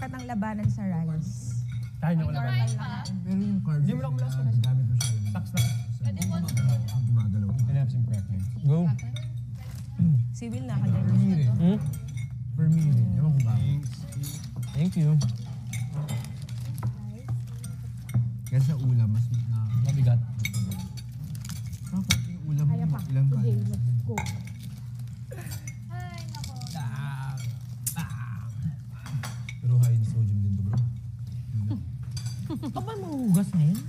ka ng labanan sa rice. Tayo na wala. Pero yung cards, Hindi mo lang malas ka na. gamit mo siya. Tax na. Pwede mo ang gumagalaw. And have some crackling. Go. Si Will na ka dyan. For me rin. Hmm? For me rin. Ewan ko ba? Thank you. Kaya sa ulam, mas Mabigat. Kapag yung ulam mo, ilang ba? Okay, let's go. Pero high in sodium din to, bro. Pa ba mahuhugas ngayon?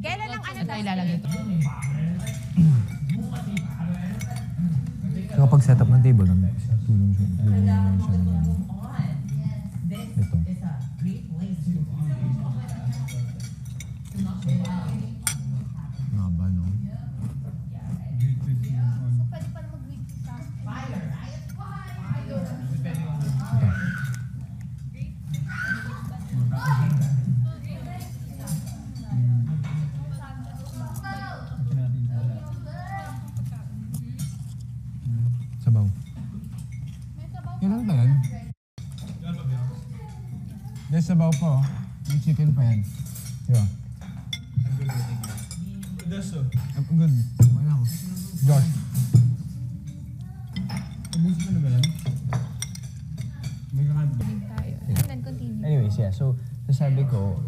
Kailan ang ano Saan tayo ilalagay ito? So kapag set up ng table, tulong siya. Ito. Nga ba, no? Sabaw. Kailan ba yan? May sabaw pa, oh. May chicken pa yan. Yeah. I'm good. Wala ako. Josh. Ubus ka na ba yan? May kakanta. And then continue. Anyways, yeah. So sabi ko,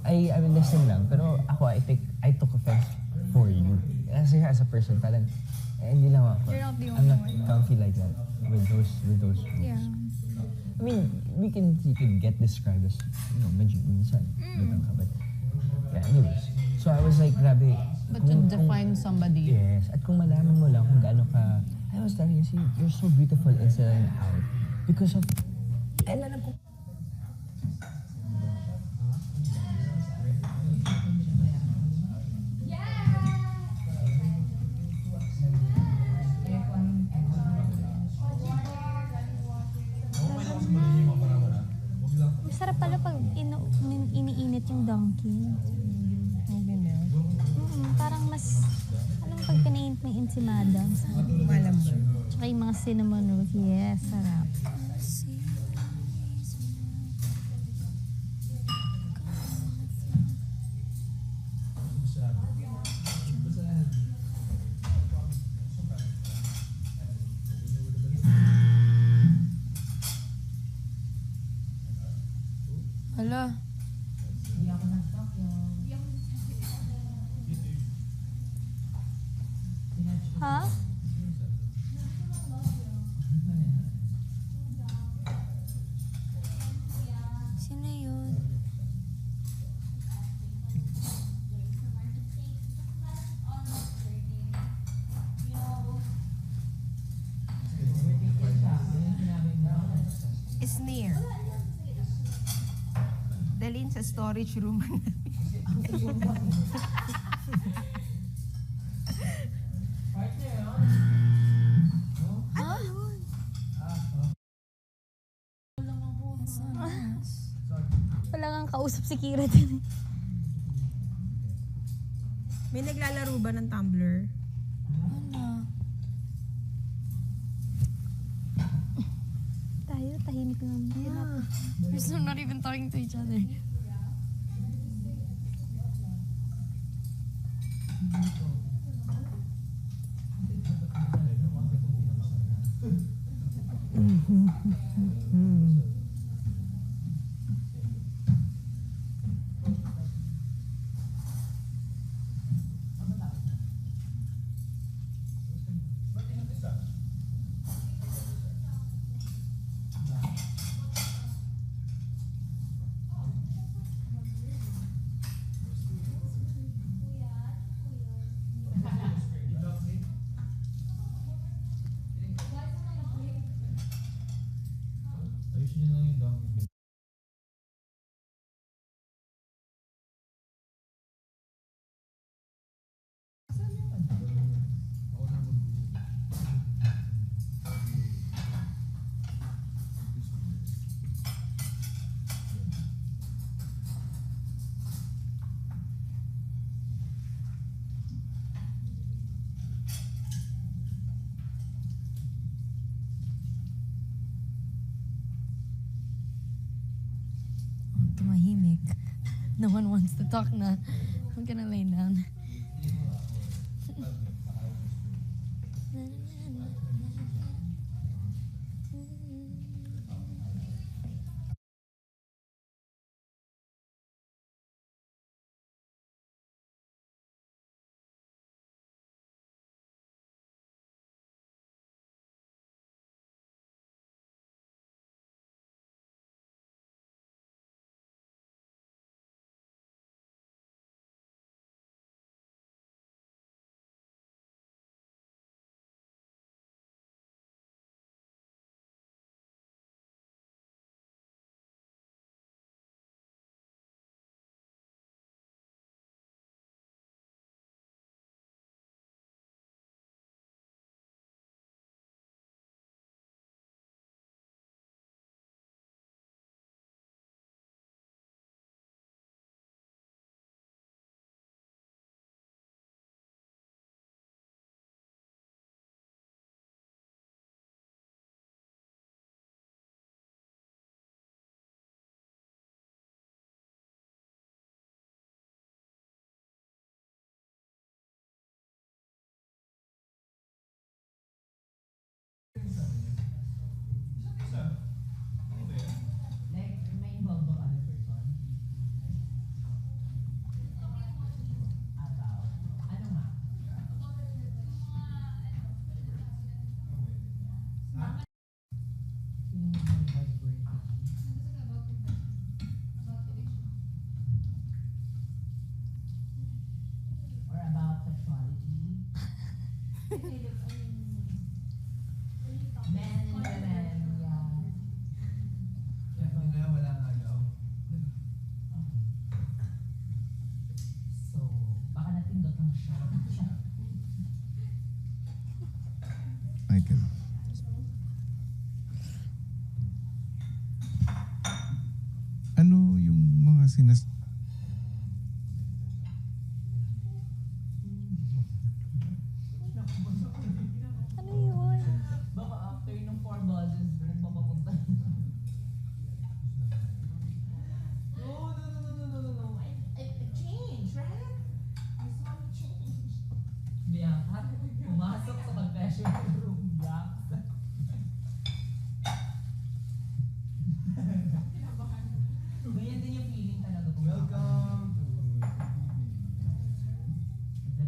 I will listen lang. Pero ako, I took offense for you. Kasi as a person, parang, hindi lang ako. You're not the I'm not only one. comfy like that with those rules. Yeah. I mean, you can get described as, medyo minsan, lutang ka. But, yeah, anyways. So I was like, grabe. But to define somebody. Yes. At kung malaman mo lang kung gaano ka, I was telling you, see, you're so beautiful inside and out. Because of, alam ko, Masarap pala pag iniinit yung donkey. Parang mas, alam mo pag pinainit mo yung ensimada. Malambot. Tsaka yung mga cinnamon rolls. Yes, sarap. Hala. Ha? Sino yun? Is near. Dalhin sa storage room. Wala kang kausap si Kira din. May naglalaro ba ng tumbler? Ano? Tayo, tahimik lang. We're not even talking to each other. like, no one wants to talk na. I'm gonna lay down. Michael. Ano yung mga Ano yun? Baka after nung 4 buzzes, nagpapapunta. No. I changed, right? I saw you change. Biyakat, pumasok sa confession room, biyakat. Ganyan din yung feeling talaga. Welcome to the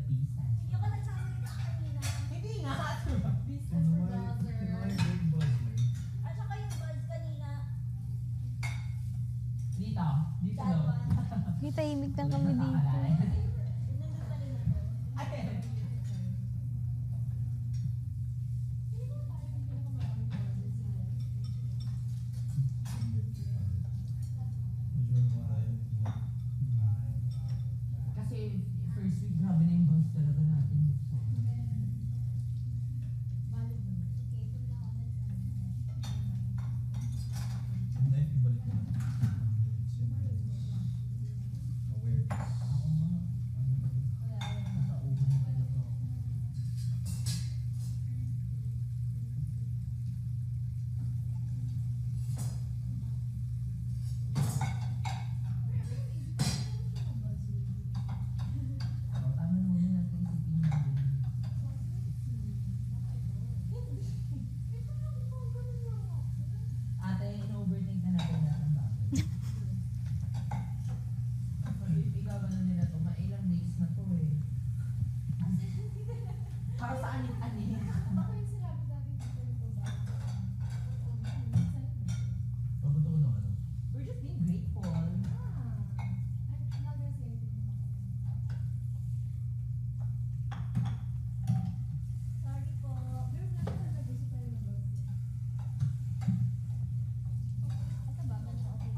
B-side. Hindi ako nagsasalita kanina. Hindi nga! Business browser. At saka yung buzz kanina. Dito That daw. one. May tahimik lang kami dito. Nandun pa rin ako. Kasi first week, grabe na yung buzz talaga natin. So, tama na muna natin isipin natin. Ate, in-overthink na natin lahat ng bagay. If ikaw ano nila to, mailang days na to eh. Para sa anit-anit. Baka yung sinabi natin dito ito ba? Pabuto na ano? We're just being grateful. I'm not gonna say anything about it. Sorry po. Meron na ako nag-isip tayo ng bag. Ito ba? Okay.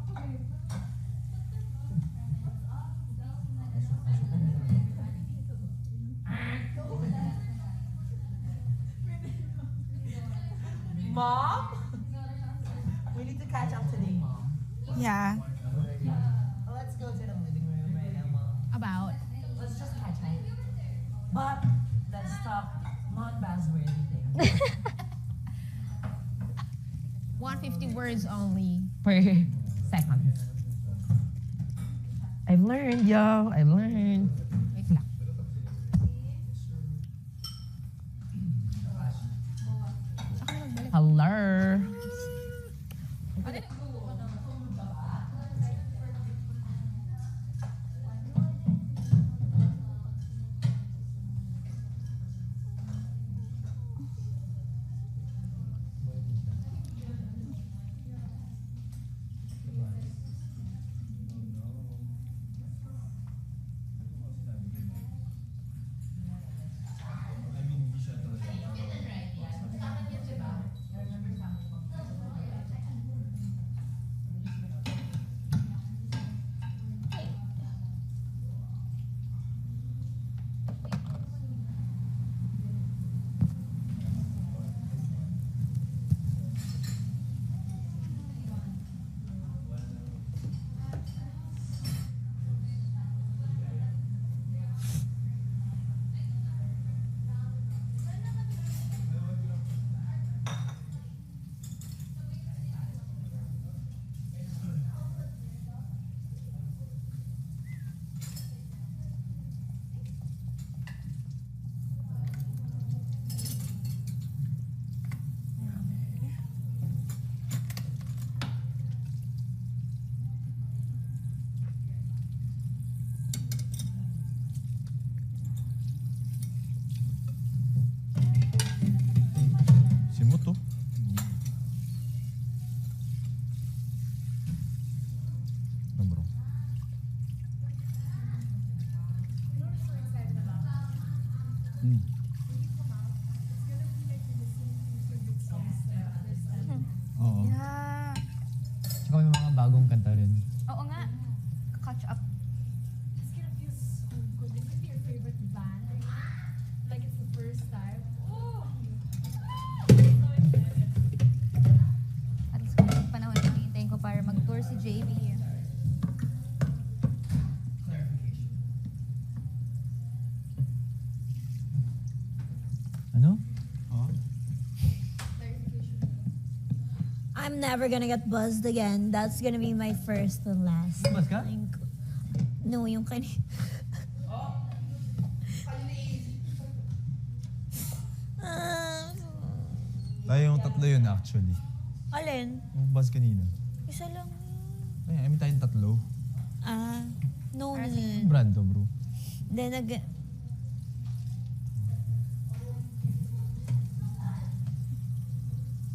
Ako ba yun? Mom? We need to catch up today, Mom. Yeah. Let's go to the living room right now, Mom. About. Let's just catch up. But let's talk non-buzzworthy things. 150 words only. Per second. learned, yo. I learned. Wait lang. Hello. Simot to. Bro. Oo. Yeah. Tsaka may mga bagong kanta rin. Oo nga. Catch up. It's gonna feel so good. It's gonna be your favorite band. Like it's the first time. Oh! So excited. At least kung yung panahon na hintayin ko para mag-tour si JB. Ano? I'm never gonna get buzzed again. That's gonna be my first and last. Buzz ka? No, yung kanina. Tayo yung tatlo yun actually. Alin? Yung buzz kanina. Isa lang. Ay, I mean tayong tatlo. No, no, Yung no. brando, bro. Then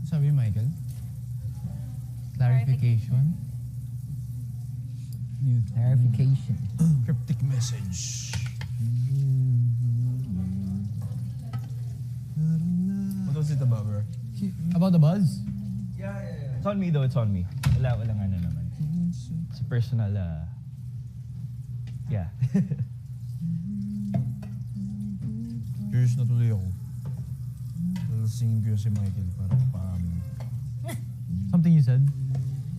Sabi Michael? Clarification? New Clarification. cryptic message. What was it about, bro? About the buzz? It's on me though, it's on me. Walang ano naman. It's a personal, yeah. Curious na tuloy ako. Lasingin ko yun si Michael para Something you said?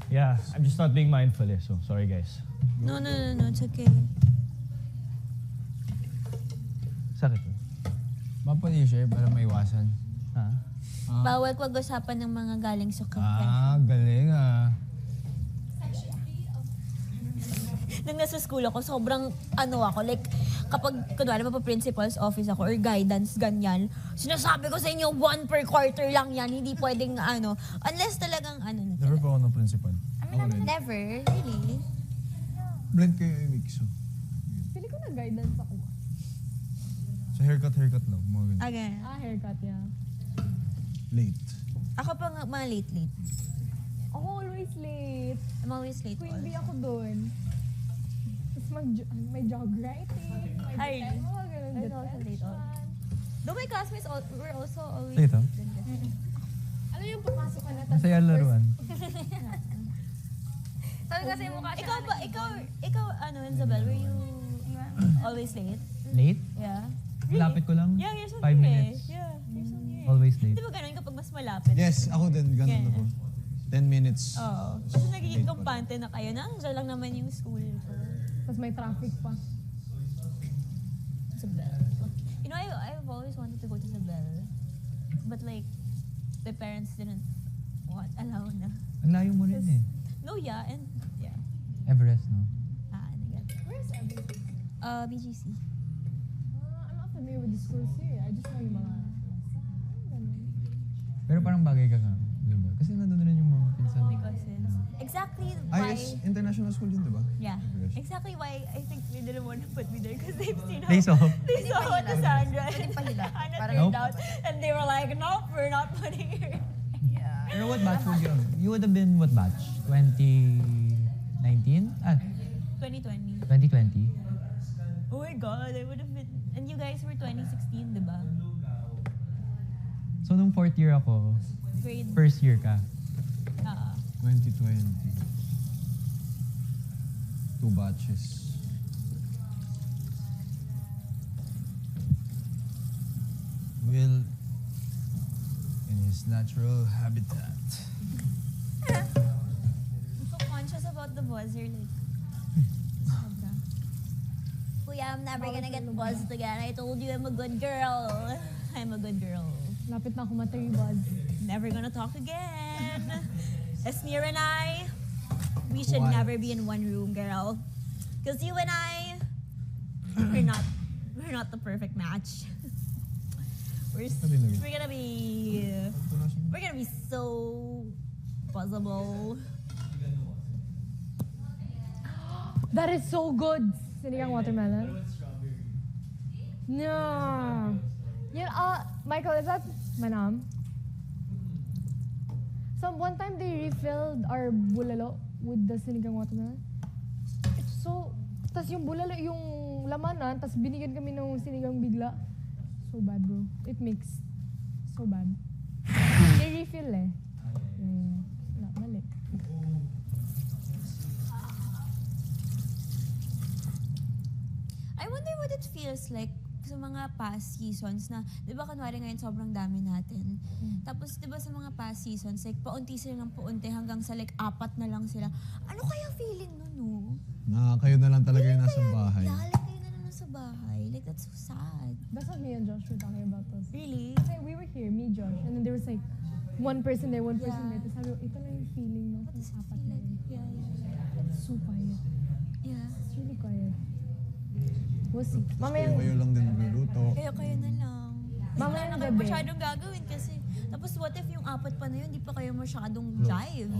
Yeah, I'm just not being mindful so sorry guys. no, it's okay. Sakit to. Baka pwede i-share para maiwasan. Ha? Bawal pag-usapan ng mga galing sa Galing Nung nasa school ako, sobrang ako, like, kapag, kunwari principal's office ako or guidance, ganyan, sinasabi ko sa inyo, 1 per quarter lang yan, hindi pwedeng unless talagang Never pa ako ng principal. Ako rin. Never, really. Blend kayo yung mix. So. Pili ko na guidance ako. Sa haircut lang. Mga ganyan. Again. Haircut, yeah. Late. Ako pa nga, mga late. Ako always late. I'm always late. Queen bee ako doon. Tapos may jog writing, may Ay. detention, mga ganun, I'm also late detention. Though my classmates, we're also always Late, ah? Ano yung papasok ka na? tas Masaya ang laruan. Sabi kasi yung mukha siya. Ikaw, Isabel, were you always late? Late? Yeah. Lapit ko lang. Yeah, you're so 5 near minutes. eh. Yeah, you're so near. Always late. Di ba ganun kapag mas malapit? Yes, ako din. Ganun Yeah. ako. 10 minutes. Oo. Tapos nagiging kampante na kayo na, andyan lang naman yung school. Tapos may traffic pa. Isabel. You know, I've always wanted to go to Isabel. But like, the parents didn't allow na. Ang layo mo rin eh. No, yeah, and yeah. Everest, no? Ano yan. Where's BGC. I'm not familiar with the schools here. I just know yung mga... Pero parang bagay ka nga. Diba? Kasi nandun rin yung mga pinsan. My cousins. Exactly why... IS International School yun, di ba? Yeah. Yes. Exactly why I think they didn't want to put me there because they've seen how... They saw. They saw how Pwede Cassandra Pwedeng pahila. Hannah Parang- turned out. And they were like, nope, we're not putting her. Yeah. Pero what batch would you have? You would have been what batch? 2019? 2020. 2020? Oh my God, I would have been... And you guys were 2016, diba? So nung fourth year ako, Grade... first year ka. 2020. 2 batches. Will in his natural habitat. I'm so conscious about the buzzer, like... Sobra. Kuya, I'm never gonna get buzzed again. I told you I'm a good girl. I'm a good girl. Lapit na ako matay-buzz. Never gonna talk again. Esmir and I, we should Why? never be in one room, girl. Cause you and I, we're not the perfect match. We're gonna be so buzzable. That is so good! Sinigang watermelon? No! Yun, Michael, is that manam? So one time they refilled our bulalo with the sinigang watermelon. It's so... Tas yung bulalo, yung lamanan, tas binigyan kami ng sinigang bigla. So bad, bro. It mixed. So bad. They refill eh. Wala, mali. I wonder what it feels like sa mga past seasons na, di ba kunwari ngayon sobrang dami natin. Tapos di ba sa mga past seasons, like paunti sila ng paunti hanggang sa like 4 na lang sila. Ano kaya feeling nun, no? Na kayo na lang talaga yung nasa bahay. Yeah, like kayo na lang nasa bahay. Like that's so sad. That's what me and Josh were talking about this. Really? Kasi we were here, me, Josh, and then there was like one person there, one person Yeah. there. Tapos sabi ko, ito lang yung feeling no, What kung does it apat feel na like? yun. Yeah. It's so quiet. Yeah. It's really quiet. We'll see. Tapos Mamaya, kayo lang din magluluto. Kaya kayo na lang. Mamaya Wala na ng kayo gabi. masyadong gagawin kasi. Tapos what if yung 4 pa na yun, di pa kayo masyadong jive?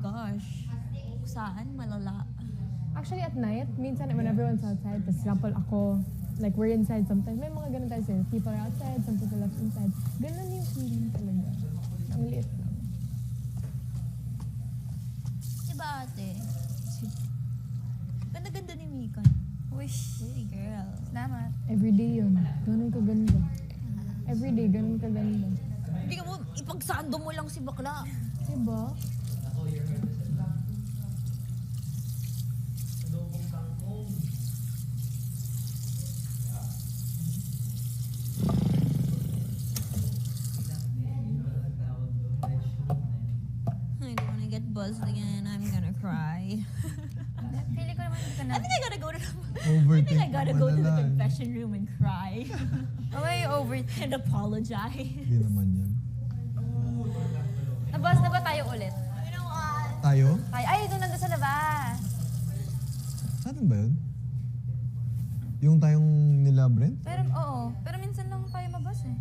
Gosh. Saan? Malala. actually at night, minsan when everyone's outside, for example ako, like we're inside sometimes, may mga ganun tayo sila. People are outside, some people left inside. Ganun yung feeling talaga. Ang liit lang. Diba ate? Ganda-ganda ni Mika. Wish. Hey girl. Salamat. Everyday yun. Ganun kaganda. Everyday, ganun kaganda. Hindi ka mo, ipagsando mo lang si bakla. Diba? I don't wanna get buzzed again. I'm gonna cry. Pili ko naman hindi ka na. I think I gotta go to the, Overthink I gotta go to the madalang. confession room and cry. Okay, overthink. And apologize. Hindi naman yan. Nabas na ba tayo ulit? You know what? Tayo? Ay, doon nandun sa labas. Sa atin ba yun? Yung tayong nila Brent? Pero, oo. Pero minsan lang tayo mabas eh.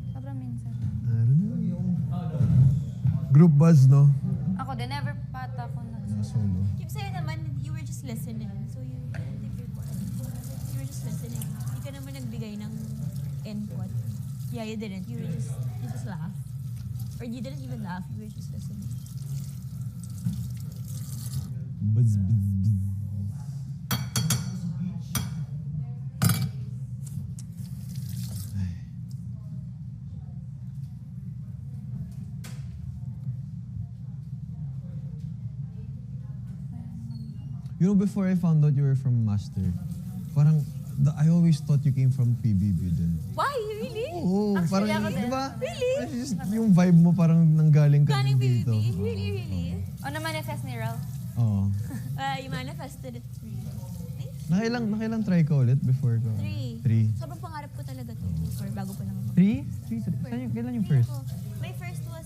Sobrang minsan. I don't know. Group buzz, no? Ako din, never pata ako na. Na solo. Keep saying naman, you were just listening. So you didn't take your part. You were just listening. Hindi ka naman nagbigay ng input. Yeah, you didn't. You just laughed. Or you didn't even laugh. You were just listening. Buzz, buzz, buzz. You know, before I found out you were from Master, parang, I always thought you came from PBB din. Why? Really? Oo, Actually, parang, ako din. di ba? Really? Parang just, yung vibe mo parang nanggaling ka Galing din dito. PBB? Really, really? O na-manifest ni Rel. Oo. You manifested it. Nakailang try ka ulit before ka? 3. 3. Sobrang pangarap ko talaga to. Before, bago pa lang ako. 3? Kailan yung first? My first was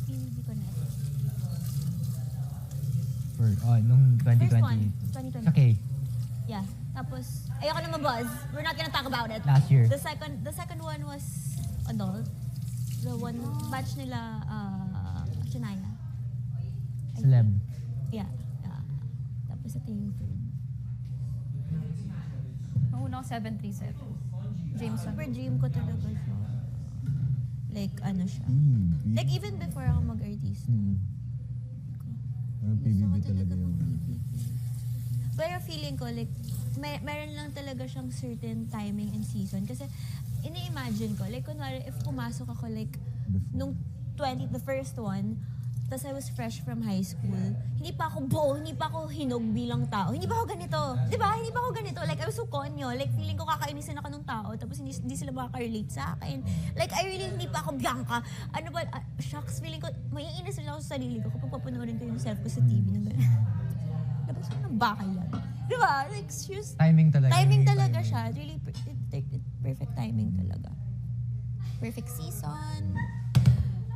PBB Connect. Nung First one, 2020. 2020. Sa K. Yeah. Tapos, ayoko na mabuzz. We're not gonna talk about it. Last year. The second one was adult. The one, batch nila, Shania. Celeb. Yeah. Tapos ito yung third. Ang una ko 737. Jameson. Super dream ko talaga siya. Like, ano siya. Like, even before ako mag-artist. Parang PBB talaga yun. Pero feeling ko, like, meron lang talaga siyang certain timing and season. Kasi, ini-imagine ko, like, kunwari, if pumasok ako, like, nung the first one, tas I was fresh from high school, hindi pa ako hinog bilang tao. Hindi pa ako ganito. Di ba? Hindi pa ako ganito. Like, I was so konyo. Like, feeling ko kakainisin ako ng tao, tapos hindi sila makaka-relate sa akin. Like, I really, hindi pa ako Bianca. Ano ba, shucks, feeling ko, maiinis rin ako sa sarili ko kapag papanoorin ko yung self ko sa TV na gano'n. Labas ko ng bakal yan. Di ba? Like, serious. Timing talaga. Timing talaga siya. Really, perfect timing talaga. Perfect season.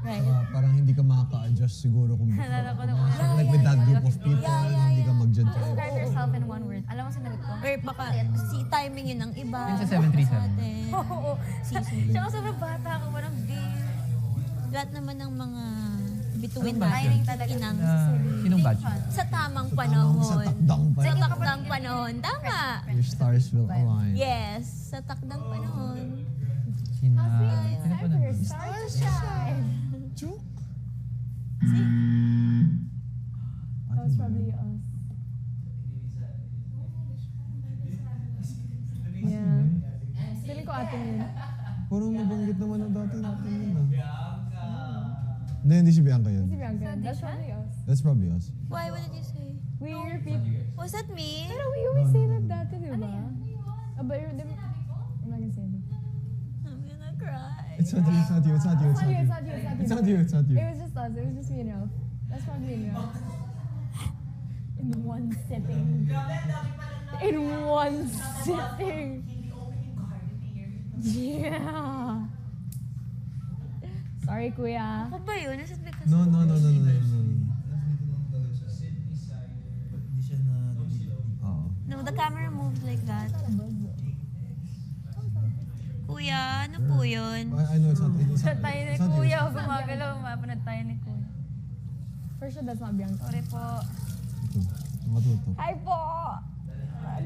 Right. Parang hindi ka makaka-adjust siguro kung Nalala ko na una. like with that group of people, hindi ka mag-judge. Describe yourself in one word. Alam mo sinagot ko? Or baka timing yun ng iba. Yun sa 737. Sa atin. Oo. Season. Tsaka sobrang bata ako, parang game. Lahat naman ng mga bituin Anong batch natin. yun? Talaga. Inang Sinong batch? sa tamang panahon. Sa takdang pa. Sa takdang panahon. Tama. Your stars will align. Yes. Sa takdang panahon. Sino pa nandun? Stars shine. Joke. That was probably us. Yeah. Feeling ko atin yun. Parang nabanggit naman ng dati natin yun hindi si Bianca yun. Si Bianca. That's probably us. That's probably us. Why? What did you say? We repeat. Was that me? Pero we always say that dati, di ba? But I'm not gonna say it. I'm gonna cry. It's not you. It's not you. It's not you. It's not you. It was just us. It was just me and Ralph. That's probably me and Ralph. In one sitting. In one sitting. Yeah. Sorry, kuya. Ako ba yun? Is it because No. Oo. No, the camera moved like that. Kuya, ano po yun? I know it's not you. Sa tayo ni It's not you. Kuya, gumagalaw, mapanood tayo ni Kuya. For sure, that's not Bianca. Sorry po. Matutok. Hi po!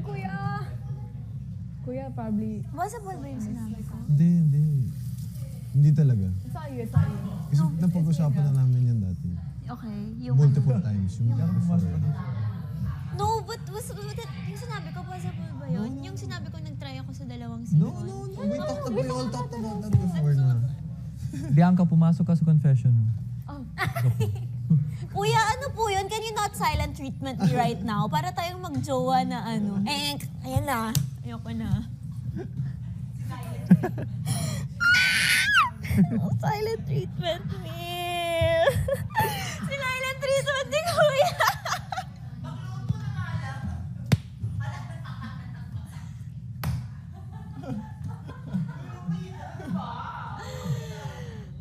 Kuya! Kuya, probably. Possible ba yung sinabi ko? Hindi talaga. It's not you. Kasi napag-usapan na namin yan dati. Okay, yung Multiple times. Yung before. No, but yung sinabi ko, possible ba yun? Yung sinabi ko, nag-try ako sa dalawang season. No. We all talked about that before na. Bianca, pumasok ka sa confession. Kuya, ano po yun? Can you not silent treatment me right now? Para tayong magjowa na ano. Ayan na. Ayoko na. Silent treatment me. Silent treatment ni Kuya.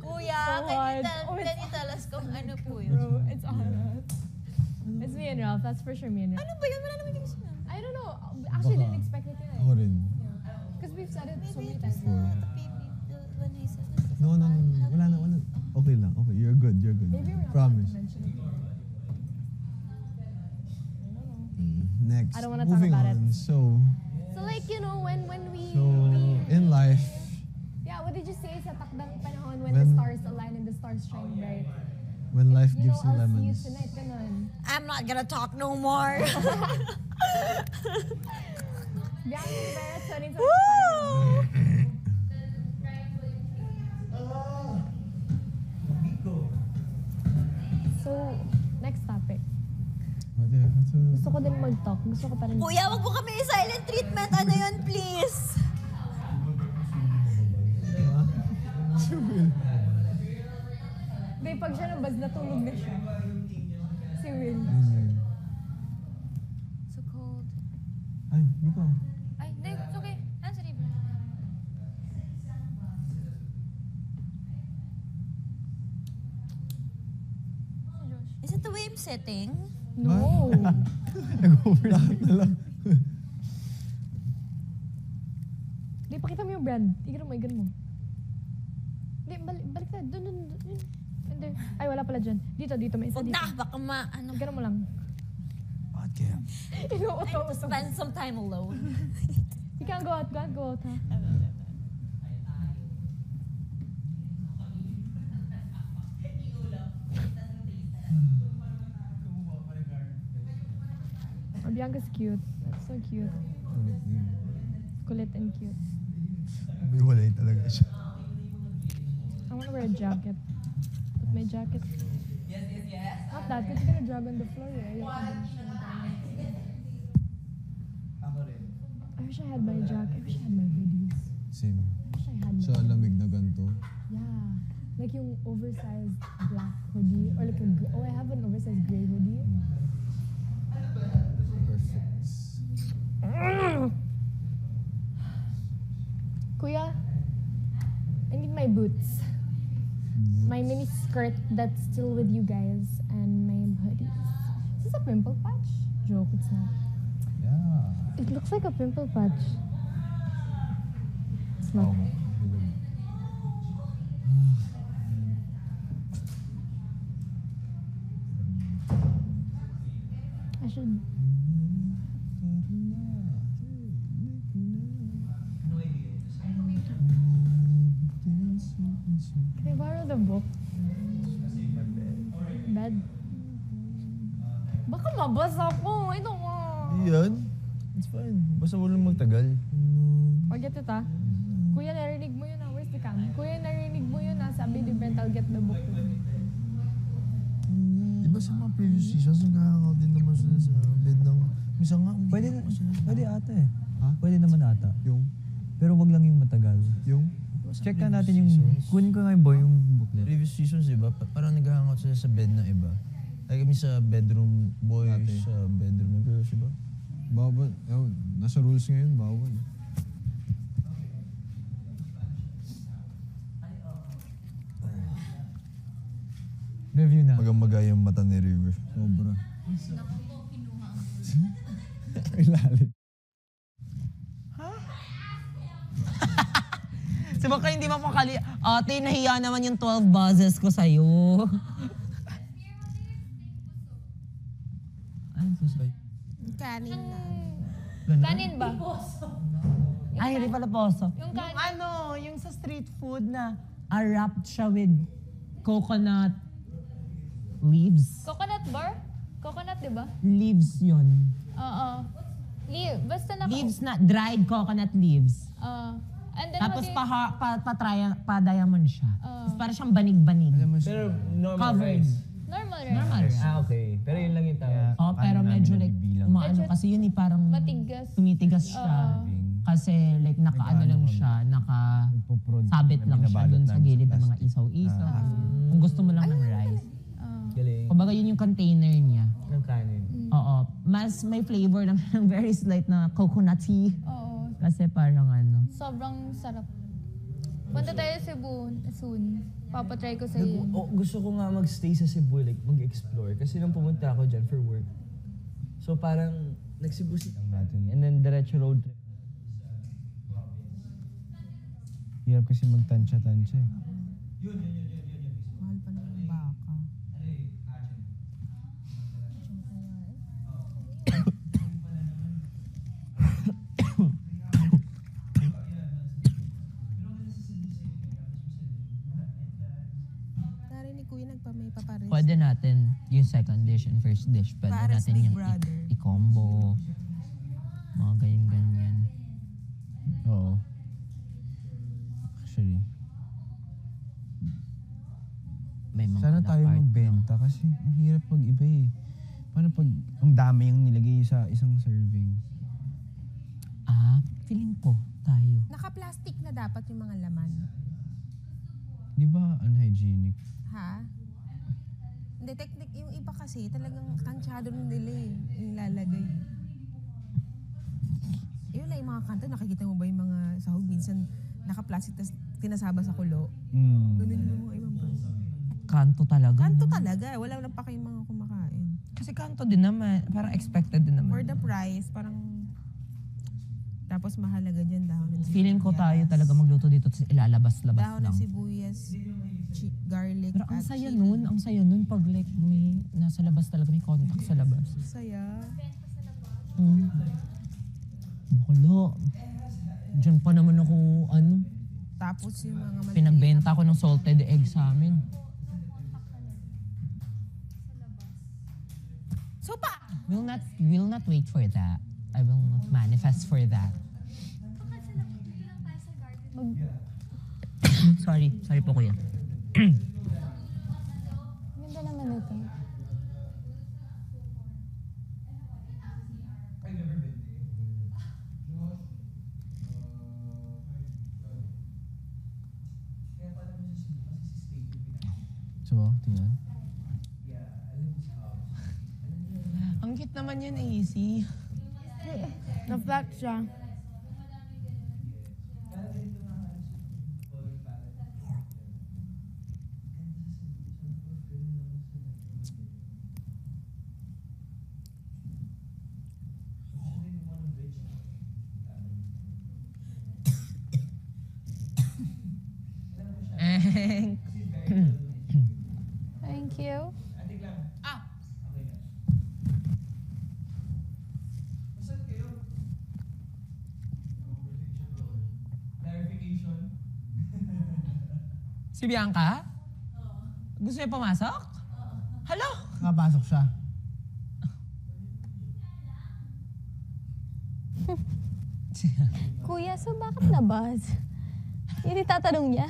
Kuya, can you tell us kung ano po yun? Bro, it's on us. It's me and Ralph. That's for sure me and Ralph. Ano ba yun? Wala naman yung sinabi. I don't know. Actually, didn't expect it Ako to. rin. Because we've said it so Maybe many it was times. the baby, when I said No. Wala na. Okay lang. Okay, you're good. Maybe we're not Promise. allowed to mention it. Next. I don't wanna talk Moving about it. on. So, So like, you know, when we... in life, Yeah, what did you say sa takdang panahon when When- the stars align and the stars shine bright? when life You know, gives you I'll see you lemons. tonight, ganun. I'm not gonna talk no more. Bianca Rivera 2025. So, next topic. Gusto ko din mag-talk. Gusto ko pa rin. Kuya, wag mo kami silent treatment. Ano yun, please? Babe, pag siya nabaz, natulog na siya. Si Will. So cold. Ay, ikaw. Ay, hindi. It's okay. Answer it. Si Josh. Is it the way I'm sitting? No. Lahat na lang. Hindi, pakita mo yung brand. Igan mo. Hindi, balik na. Doon. Hindi. Ay, wala pala dyan. Dito, may isa Huwag dito. na, baka Ganun mo lang. Bakit kaya? Inuuto. spend some time alone. You can't go out, ha? Oh, Bianca's cute. That's so cute. Kulit and cute. May walay talaga siya. I wanna wear a jacket. Put my jacket. Not that, because you're gonna jog on the floor. Eh. I wish I had my jacket. I wish I had my hoodies. Same. I wish I had my Sa lamig na ganito. Yeah. Like yung oversized black hoodie. Or like I have an oversized gray hoodie. Perfect. Kuya, I need my boots. My mini skirt that's still with you guys. And my hoodies. Is this a pimple patch? Joke, it's not. Yeah. It looks like a pimple patch. It's not. I should. Can I borrow the book? Bed. Baka mabasa ko. I don't want. Yan. It's fine. Basta walang magtagal. Forget it, Kuya, narinig mo yun, Where's the cam? Kuya, narinig mo yun, Sabi ni Brent, I'll get the book. Diba sa mga previous seasons, nag-hangout din naman sila sa bed ng... Minsan nga, Pwede ata eh. Ha? Pwede naman ata. Yung... Pero wag lang yung matagal. Yung... Check na natin yung... Kunin ko nga yung boy, yung booklet. Previous seasons, diba? Parang nag-hangout sila sa bed ng iba. Like kami sa bedroom boys, Dati. sa bedroom ng girls, diba? Bawal. Nasa rules ngayon, bawal. Review na. Maga yung mata ni River. Sobra. Ilalim. Si baka hindi mapakali. Ate, nahiya naman yung 12 buzzes ko sa'yo. Ano to sa'yo? Kanin na. Kanin ba? Ay, hindi pala poso. Yung kanin. Yung sa street food na wrapped siya with coconut leaves. Coconut bar? Coconut, di ba? Leaves yun. Oo. Basta Leaves na, dried coconut leaves. And then Tapos what pa-diamond siya. Tapos parang siyang banig-banig. Pero normal Covered. rice. normal rice. Normal rice. Okay. Pero yun lang yung tawag. Oh, pero medyo like, umaano Medyo kasi yun parang matigas. tumitigas siya. Kasi like nakaano lang siya, sabit lang siya dun sa gilid ng mga isaw-isaw. Kung gusto mo lang ng rice. Galing. Kumbaga yun yung container niya. Ng kanin. Oo. Mas may flavor lang ng very slight na coconutty. Oo. Kasi parang ano. Sobrang sarap. Punta tayo sa Cebu soon. Papatry ko sa iyo. Gusto ko nga magstay sa Cebu, like mag-explore. Kasi nung pumunta ako dyan for work. So parang nag-Cebu lang natin. And then diretso road trip. Hirap kasi magtansya-tansya eh. Mahal pa naman ng baka. Narinig ko yun, nagpamay papares. Pwede natin yung second dish and first dish. Pwede Pares natin Big yung Brother. i-combo. Mga ganyan-ganyan. Oo. Actually. May mga Sana tayo part, magbenta kasi ang hirap pag iba eh. Paano pag ang dami yung nilagay sa isang serving? Feeling ko tayo. Naka-plastic na dapat yung mga laman. Di ba unhygienic? Ha? Hindi, yung iba kasi talagang tansyado rin nila yung lalagay. Yun lang yung mga kanto, nakikita mo ba yung mga sahog? Minsan naka-plastic, tas tinasaba sa kulo. Ganun yung mga ibang person. Kanto talaga. Kanto no? talaga, wala pa kayong mga kumakain. Kasi kanto din naman. Parang expected din naman. For the price, parang tapos mahalaga dyan dahon ng sibuyas. Feeling ko tayo talaga magluto dito tapos ilalabas-labas Dahon lang. ng sibuyas, garlic, Pero ang at saya chili. nun, ang saya nun pag like may nasa labas talaga, may contact sa labas. Saya. Bakala. Diyan pa naman ako, Tapos yung mga maliliit. pinagbenta ko ng salted egg sa amin. Sopa! Will not wait for that. I will not manifest for that. Sorry po kuya. Ganda naman ito. So, tingnan. Ang cute naman yun, AC. Na-flat siya. Thank you. Si Bianca? Gusto niya pumasok? Hello? Nakapasok siya. Kuya, so bakit nabas? Yun yung tatanong niya.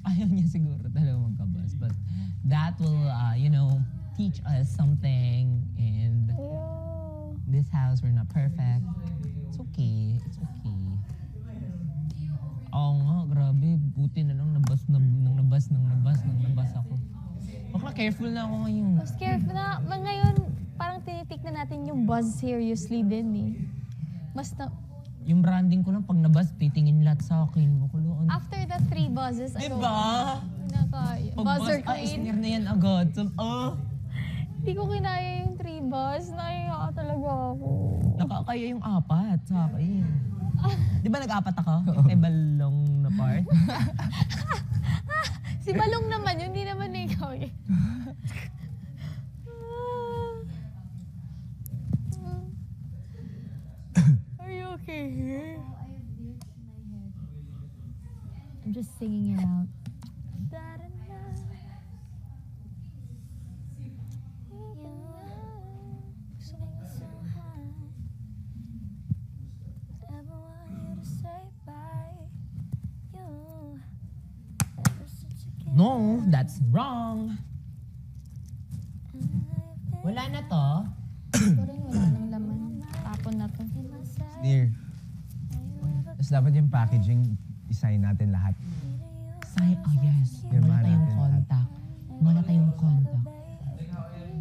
Ayaw niya siguro talaga magkabas. But that will, teach us something. And this house, we're not perfect. It's okay. It's okay. Oo nga, grabe. Buti na lang nabas ako. Bakla, careful na ako ngayon. Mas careful na. Ngayon, parang tinitik na natin yung buzz seriously din eh. Mas na... Yung branding ko lang, pag nabas, titingin lahat sa akin. Makuloan. After the 3 buzzes, Diba? Buzzer Pag queen. isnir na yan agad. So, Hindi ko kinaya yung 3 buzz. Naiya talaga ako. nakakaya yung 4 sa akin. Di ba nag-4 ako? Kay balong na part? Si Balong naman yun, hindi naman ikaw eh. Are you okay here? I'm just singing it out. No, that's wrong. Wala na to. Ito rin wala nang laman. Tapon na to. Near. Tapos dapat yung packaging, isign natin lahat. Oh yes. Wala Firmahan tayong natin lahat. contact. Wala tayong contact.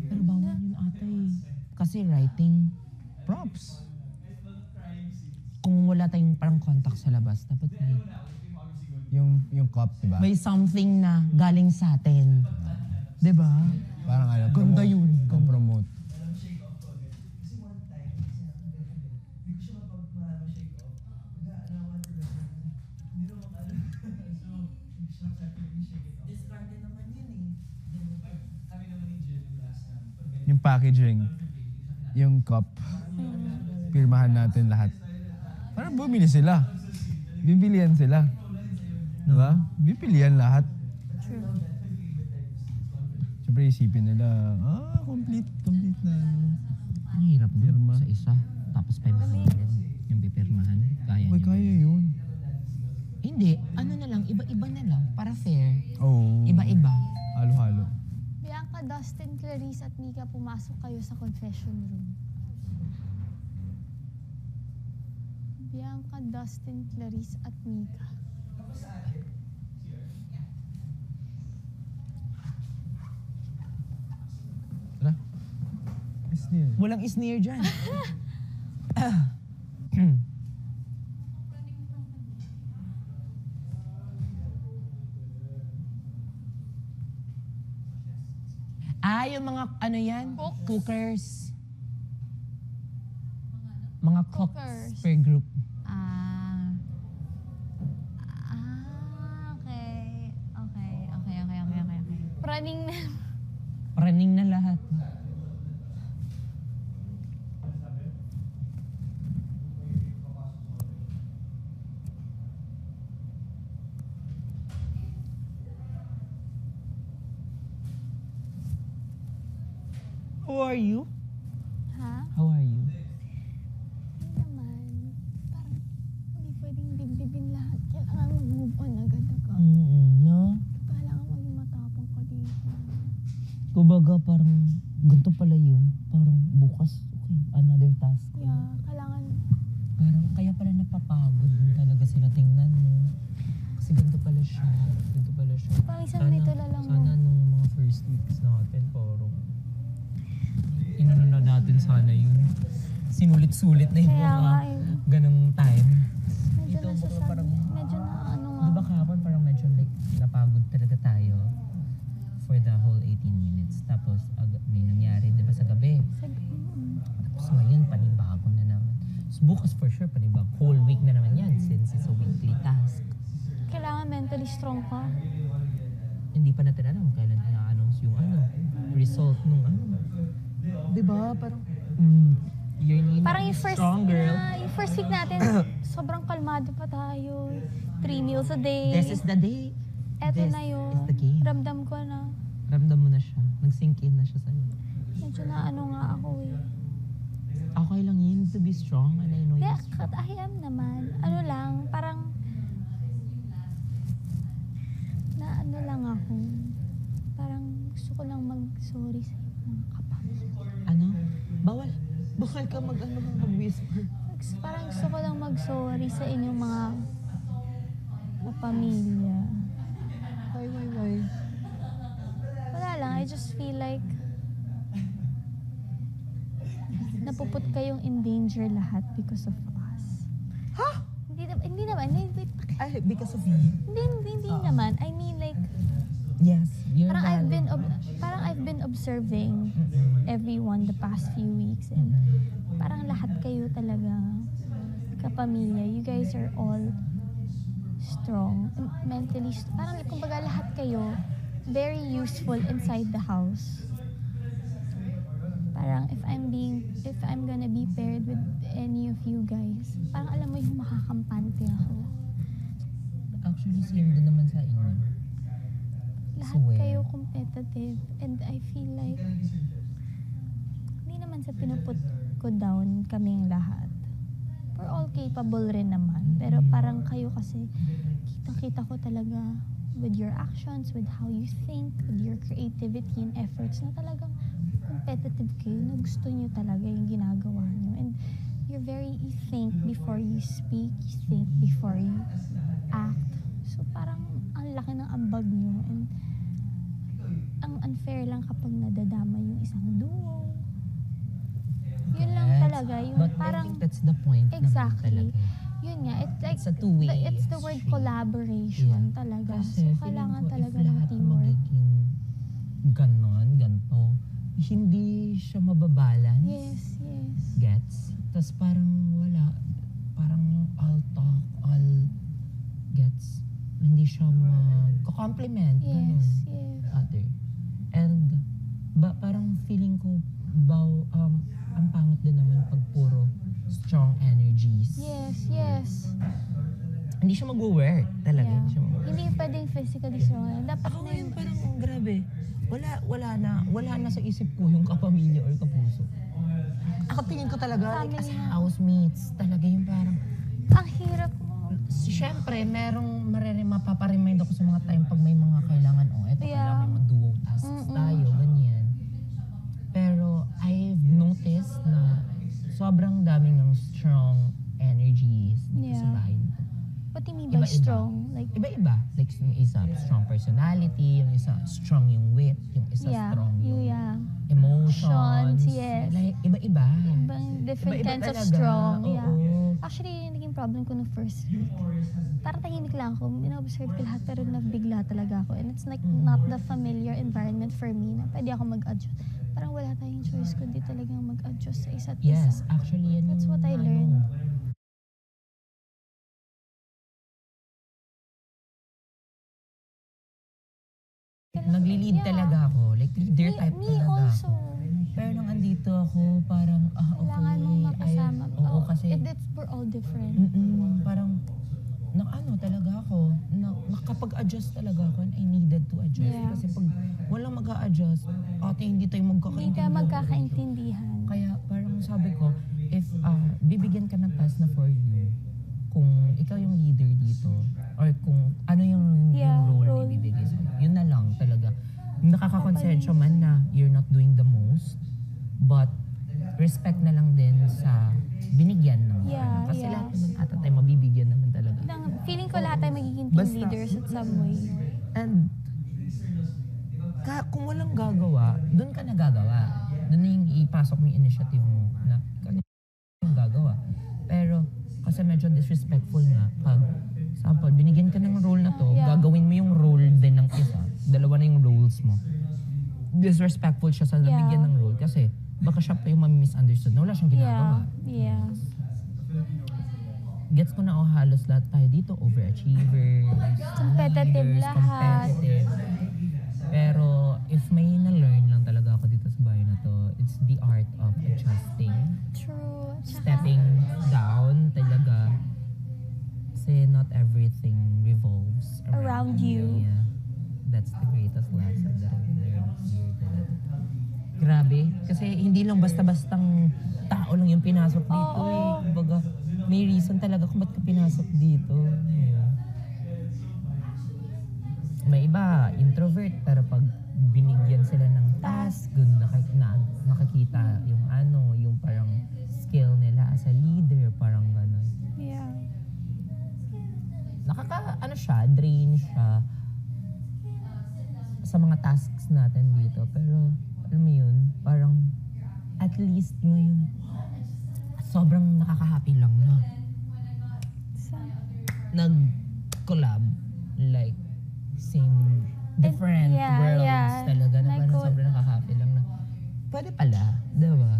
Pero bawal yun ata eh. Kasi writing, Props. kung wala tayong parang contact sa labas, dapat Yung cup, diba? may something na galing sa atin. Diba? Parang Ganda yun. Promote. Yung packaging, yung cup, pirmahan natin lahat. Parang bumili sila. Bibilian sila. Diba? Bibilian lahat. Siyempre isipin nila, complete na ano. Ang hirap nun Pirma. sa isa. Tapos 500 yung pipirmahan. Kaya Uy, niya. kaya yun. Hindi. Ano na lang, iba-iba na lang. Para fair. Oo. Iba-iba. Halo-halo. Bianca, Dustin, Clarice at Mika, pumasok kayo sa confession room. Bianca, Dustin, Clarice at Mika. Tara. Is near. Walang sneer dyan. Yung mga, ano yan? Cookers. Mga cooks Cookers. per group. Okay. Praning na. Praning na lahat. How are you? Ha? How are you? Hindi naman. Parang hindi pwedeng dibdibin lahat. Kailangan mag-move on agad-agad. No? Kailangan maging matapang ka dito. Kumbaga parang ganito pala yun. Parang bukas, okay, another task. Yeah, kailangan Parang kaya pala napapagod din talaga sila tingnan mo. Kasi ganito pala siya. Ganito pala siya. Parang isang nitula lang mo. Sana nung mga first weeks natin, parang inano na natin sana yun. Sinulit-sulit na yung Kaya mga nga eh. ganong time. Medyo Ito, nasasabi. parang, Medyo na ano nga. di ba kahapon parang medyo like napagod talaga tayo for the whole 18 minutes. Tapos may nangyari, di ba sa gabi? Tapos ngayon, panibago na naman. So, bukas for sure, panibago. Whole week na naman yan since it's a weekly task. Kailangan mentally strong ka. Hindi pa natin alam kailan i-announce yung result nung Di ba? Parang, you need Parang to yung be first, strong, girl. yung first week natin, sobrang kalmado pa tayo. 3 meals a day. This is the day. Eto This na yun. is the game. Ramdam ko na. Ramdam mo na siya. Nag-sink in na siya sa'yo. Medyo na ano nga ako eh. Okay lang yun to be strong and I know Hindi, you're strong. I am naman. Ano lang, parang na ano lang ako. Parang gusto ko lang mag-sorry sa mga kapamilya. Ano? Bawal. Bawal ka mag-whisper. Parang gusto ko lang mag-sorry sa inyong mga kapamilya. Why? Wala lang, I just feel like napuput kayong in danger lahat because of us. Ha? Hindi naman. Wait, Ay, because of you. hindi naman. I mean like, Yes, you're parang valid. I've been observing everyone the past few weeks and parang lahat kayo talaga kapamilya. You guys are all strong, mentally, parang kumbaga lahat kayo very useful inside the house. Parang if I'm gonna be paired with any of you guys, parang alam mo yung makakampante ako. Actually, same din naman sa inyo. Lahat Swear. kayo competitive and I feel like hindi naman sa pinuput ko down kaming lahat. We're all capable rin naman. Pero parang kayo kasi kitang-kita ko talaga with your actions, with how you think, with your creativity and efforts na talagang competitive kayo, na gusto nyo talaga yung ginagawa nyo. And you think before you speak, you think before you act. So parang ang laki ng ambag nyo and ang unfair lang kapag nadadama yung isang duo. Yun lang talaga, yung But parang I think that's the point exactly. naman talaga. Yun nga, it's like It's a two-way it's the word street. collaboration Yeah. talaga. Kasi So kailangan feeling ko talaga if ng lahat teamwork. magiging ganto, hindi siya mababalance. Yes. Gets? Tapos parang wala. Parang all talk, all gets. Hindi siya mag-compliment. Yes. Other. And parang feeling ko ang pangit din naman pag puro strong energies. Yes. Hindi siya mag-work talaga. Yeah. Hindi siya mag-work. Hindi pwedeng physically strong. Dapat Ako na ngayon yung parang grabe. Wala na sa isip ko yung kapamilya or kapuso. Ako tingin ko talaga like, as Family na. housemates, talaga yung parang ang hirap mo. siyempre mapaparemind ako sa mga time pag may mga kailangan eto Yeah. kailangan may duo tasks tayo, ganyan. Pero I've noticed na sobrang daming ng strong energies dito sa Yeah. bahay nito. What do you mean by Iba-iba. strong? Like, Iba-iba. Like, yung isa, strong personality. Yung isa, strong yung wit. Yung isa, strong yung emotions. yes. Like, iba-iba. Ibang different Iba-iba kinds of talaga. strong. Oo. Yeah. Actually, yung naging yung problem ko no first week. Para tahimik lang ako, ina-observe ko lahat pero nabigla talaga ako. And it's like not the familiar environment for me na pwede ako mag-adjust. Parang wala tayong choice kundi talagang mag-adjust sa isa't isa. Yes, actually, yan That's yung what I ano, learned. Nagli-lead Yeah. talaga ako. Like, leader type Me talaga also. ako. Pero nung andito ako, parang, okay. Kailangan mong makasama. Oo, kasi, We're all different. parang, talaga ako, nakapag-adjust talaga ako and I needed to adjust. Yeah. Kasi pag walang mag-a-adjust, ate, hindi tayo Hindi magkakaintindihan. ka magkakaintindihan. Kaya parang sabi ko, if bibigyan ka ng task na for you, kung ikaw yung leader dito, or kung ano yung role na ibibigay sa'yo, yun na lang talaga. Nakakakonsensya man na you're not doing the most, but respect na lang din sa binigyan ng Yeah, kasi yeah. lahat naman ata tayo mabibigyan naman talaga. Feeling ko lahat tayo magiging team Basta- leaders at some way. And kung walang gagawa, doon ka na gagawa. Doon na yung ipasok mo yung initiative mo na yung gagawa. Pero kasi medyo disrespectful nga pag sample, binigyan ka ng role na to, Yeah. gagawin mo yung role din ng isa. Dalawa na yung roles mo. Disrespectful siya sa nabigyan ng role kasi baka siya pa yung ma-misunderstood na wala siyang ginagawa. Yeah. Gets ko na halos lahat tayo dito, overachievers, Competitive leaders, lahat. competitive. Pero if may na-learn lang talaga ako dito sa bahay na to, it's the art of adjusting, True. stepping down talaga. Kasi not everything revolves Around you. Yeah. That's the greatest lesson that I've learned here talaga. Grabe. Kasi hindi lang basta-bastang tao lang yung pinasok dito eh. Kumbaga, may reason talaga kung ba't ka pinasok dito. Yeah. May iba, introvert, pero pag binigyan sila ng task, dun nakikita yung yung parang skill nila as a leader, parang gano'n. Yeah. Drain siya sa mga tasks natin dito. Pero, alam mo yun, parang at least ngayon, sobrang nakaka-happy lang na nag-collab, like, same, different worlds talaga. Na parang sobrang nakaka-happy lang na, pwede pala, diba?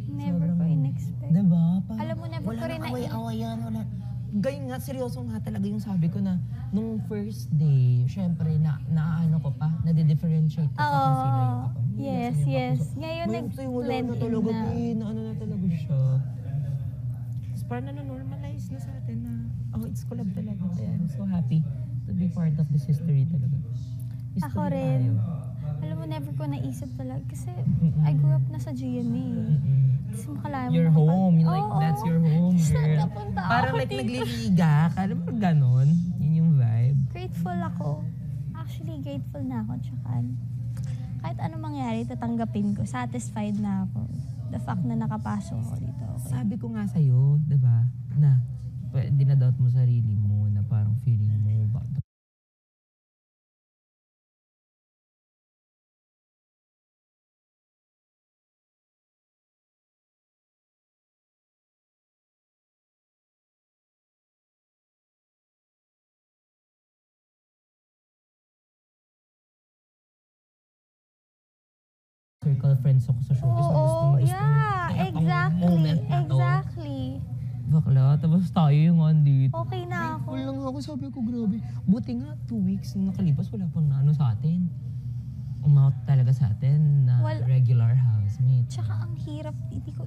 Never ko in-expect. Diba? Alam mo, never ko rin away-awayan, wala. Ganyan nga, seryoso nga talaga yung sabi ko na nung first day, syempre, naano ko pa, nade-differentiate ko pa kung sino yung kapamilya. Yes, sino yung yes. kapuso. Ngayon, Wala nag-blend na in talaga, na. ano na talaga siya. Tapos parang na-normalize na sa atin na, it's collab talaga. Kaya I'm so happy to be part of this history talaga. History Ako rin. tayo. Alam mo, never ko naisip talaga. Kasi I grew up na sa GMA. Kasi makalaya mo Your home, like, Oo. that's your home, Saan girl. napunta Parang ako like dito? nagliliga ka, alam mo ganon? Yun yung vibe. Grateful ako. Actually, grateful na ako. Tsaka, kahit anong mangyari, tatanggapin ko. Satisfied na ako. The fact na nakapasok ako dito. Okay. Sabi ko nga sa'yo, di ba, na dinadoubt mo sarili mo, na parang feeling mo, circle friends ako sa showbiz na gusto Exactly. Exactly. Bakla, tapos tayo yung andito. Okay na ako. Grateful lang ako, sabi ko, grabe. Buti nga, 2 weeks na nakalipas, wala pang naano sa atin. Umount talaga sa atin na regular housemate. Tsaka ang hirap. Hindi ko,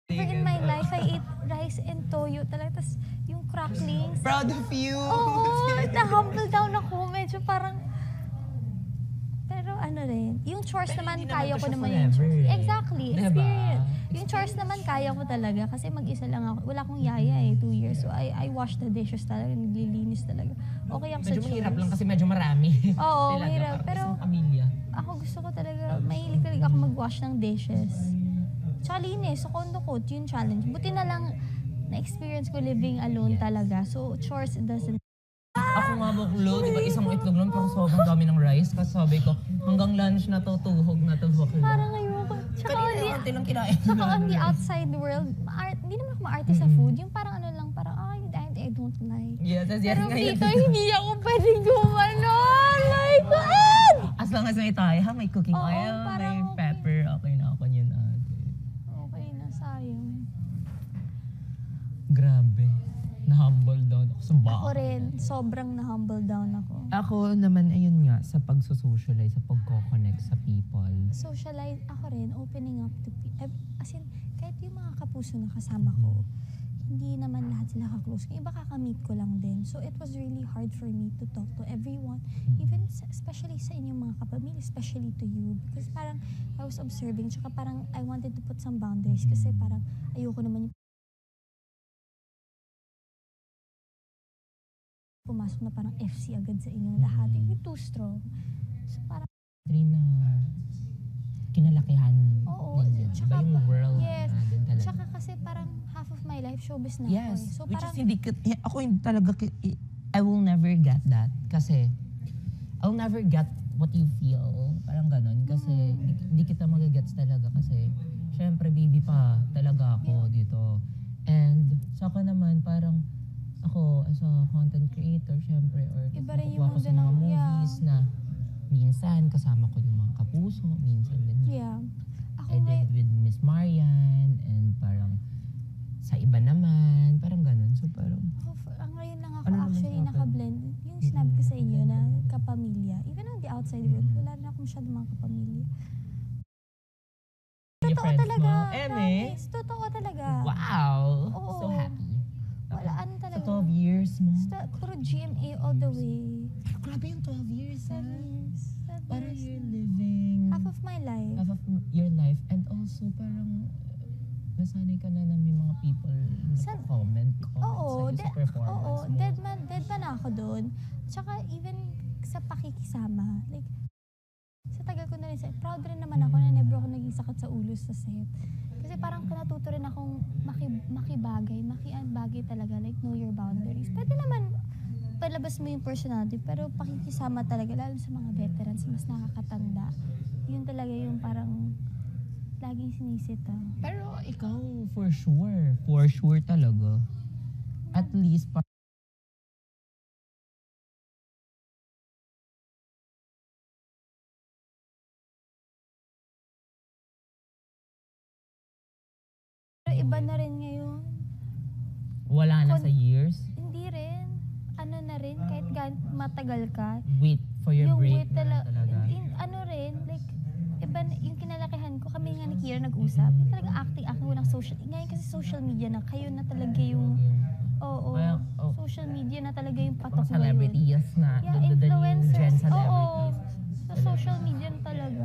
Never in my life, I ate rice and toyo talaga. Tapos yung cracklings. Proud of you! Oo, na-humble down ako. Medyo parang, pero ano rin, yung chores Pero naman hindi kaya naman ko to siya naman yung forever, chores. eh. Exactly, Diba? experience. Yung chores naman kaya ko talaga kasi mag-isa lang ako. Wala akong yaya 2 years. So I wash the dishes talaga, naglilinis talaga. Okay ako sa Medyo chores. mahirap lang kasi medyo marami. Oo, Talaga, mahirap. parang Pero isang pamilya. ako gusto ko talaga, mahilig talaga ako mag-wash ng dishes. Tsaka linis, sa condo ko, yun challenge. Buti na lang, na-experience ko living alone talaga. So, chores, it doesn't. Ako nga baklo, di ba isang itlog lang pero sobrang dami ng rice. Kasi sabi ko, hanggang lunch na to, tuhog na to baklo. Parang ayoko. Tsaka Kanina, konti lang kinain. Tsaka on the outside world, hindi naman ako maarte sa food. Yung parang ano lang, parang, I don't like. Yes, Pero dito, hindi ako pwedeng gumanon. Like, what? As long as may tayo, may cooking Oo, oil, may parang okay. pepper, okay na ako yun ate. Okay na, sayang. Grabe. Na-humble down ako sa bahay. Ako rin, sobrang na-humble down ako. Ako naman, ayun nga, sa pag-socialize, sa pag-connect sa people. Socialize, ako rin, opening up to people. As in, kahit yung mga kapuso na kasama ko, hindi naman lahat sila ka-close. Yung iba kakamit ko lang din. So it was really hard for me to talk to everyone, even especially sa inyong mga kapamilya, especially to you. Because parang I was observing, tsaka parang I wanted to put some boundaries kasi parang ayoko naman yung pumasok na parang FC agad sa inyong lahat. You're too strong. So parang Na kinalakihan oo, din. Iba yung world yes. na din talaga. Tsaka kasi parang half of my life showbiz na Yes, ako eh. So which parang, is hindi, ako hindi talaga, I will never get that. Kasi, I'll never get what you feel. Parang ganun. Kasi, hindi kita magagets talaga. Kasi, syempre, baby pa talaga ako dito. And, saka naman, parang, ako, as a content creator, syempre, or Iba rin yung nakukuha ko sa mundo mga ng- movies na, minsan, kasama ko yung mga kapuso, minsan din. yeah. Ako I may, did with Miss Marian, and parang, sa iba naman, parang ganun. So, parang, ang ngayon lang ako Ano naman actually sa akin? naka-blend. Yung sinabi ko sa inyo na kapamilya. Even on the outside world, wala rin ako masyadong mga kapamilya. Yung Totoo friends talaga. mo? Eme? Promise. Totoo talaga. Wow! Oo. So happy. Wala, ano Sa talaga. 12 years mo. Puro GMA all the way. Grabe yung 12 years, ha? 7 years. 7 Parang years you're na. living Half of my life. half of your life. And also, parang nasanay ka na may mga people comment Oo, sa'yo sa performance oo, mo. dead man ako doon. Tsaka even sa pakikisama, like, sa tagal ko na rin, proud rin naman ako na never ako naging sakit sa ulo sa set. Kasi parang natuto rin akong makibagay, makianbagay talaga, like know your boundaries. Pwede naman palabas mo yung personality, pero pakikisama talaga, lalo sa mga veterans, mas nakakatanda. Yun talaga yung parang laging sinisita. Pero ikaw, for sure talaga. At least, Pero iba na rin ngayon. wala na sa years. Hindi rin. Ano na rin, kahit matagal ka, Wait for your yung break wait na talaga. ano rin, like, iba yung kinalakihan ko, kami nga ni Kira nag-usap, yung talagang acting, walang social, ngayon kasi social media na, kayo na talaga yung, oo, Well, oh. social media na talaga yung patok Mga celebrities na, Yeah, the new influencers, gen oo, celebrities. sa social media na talaga.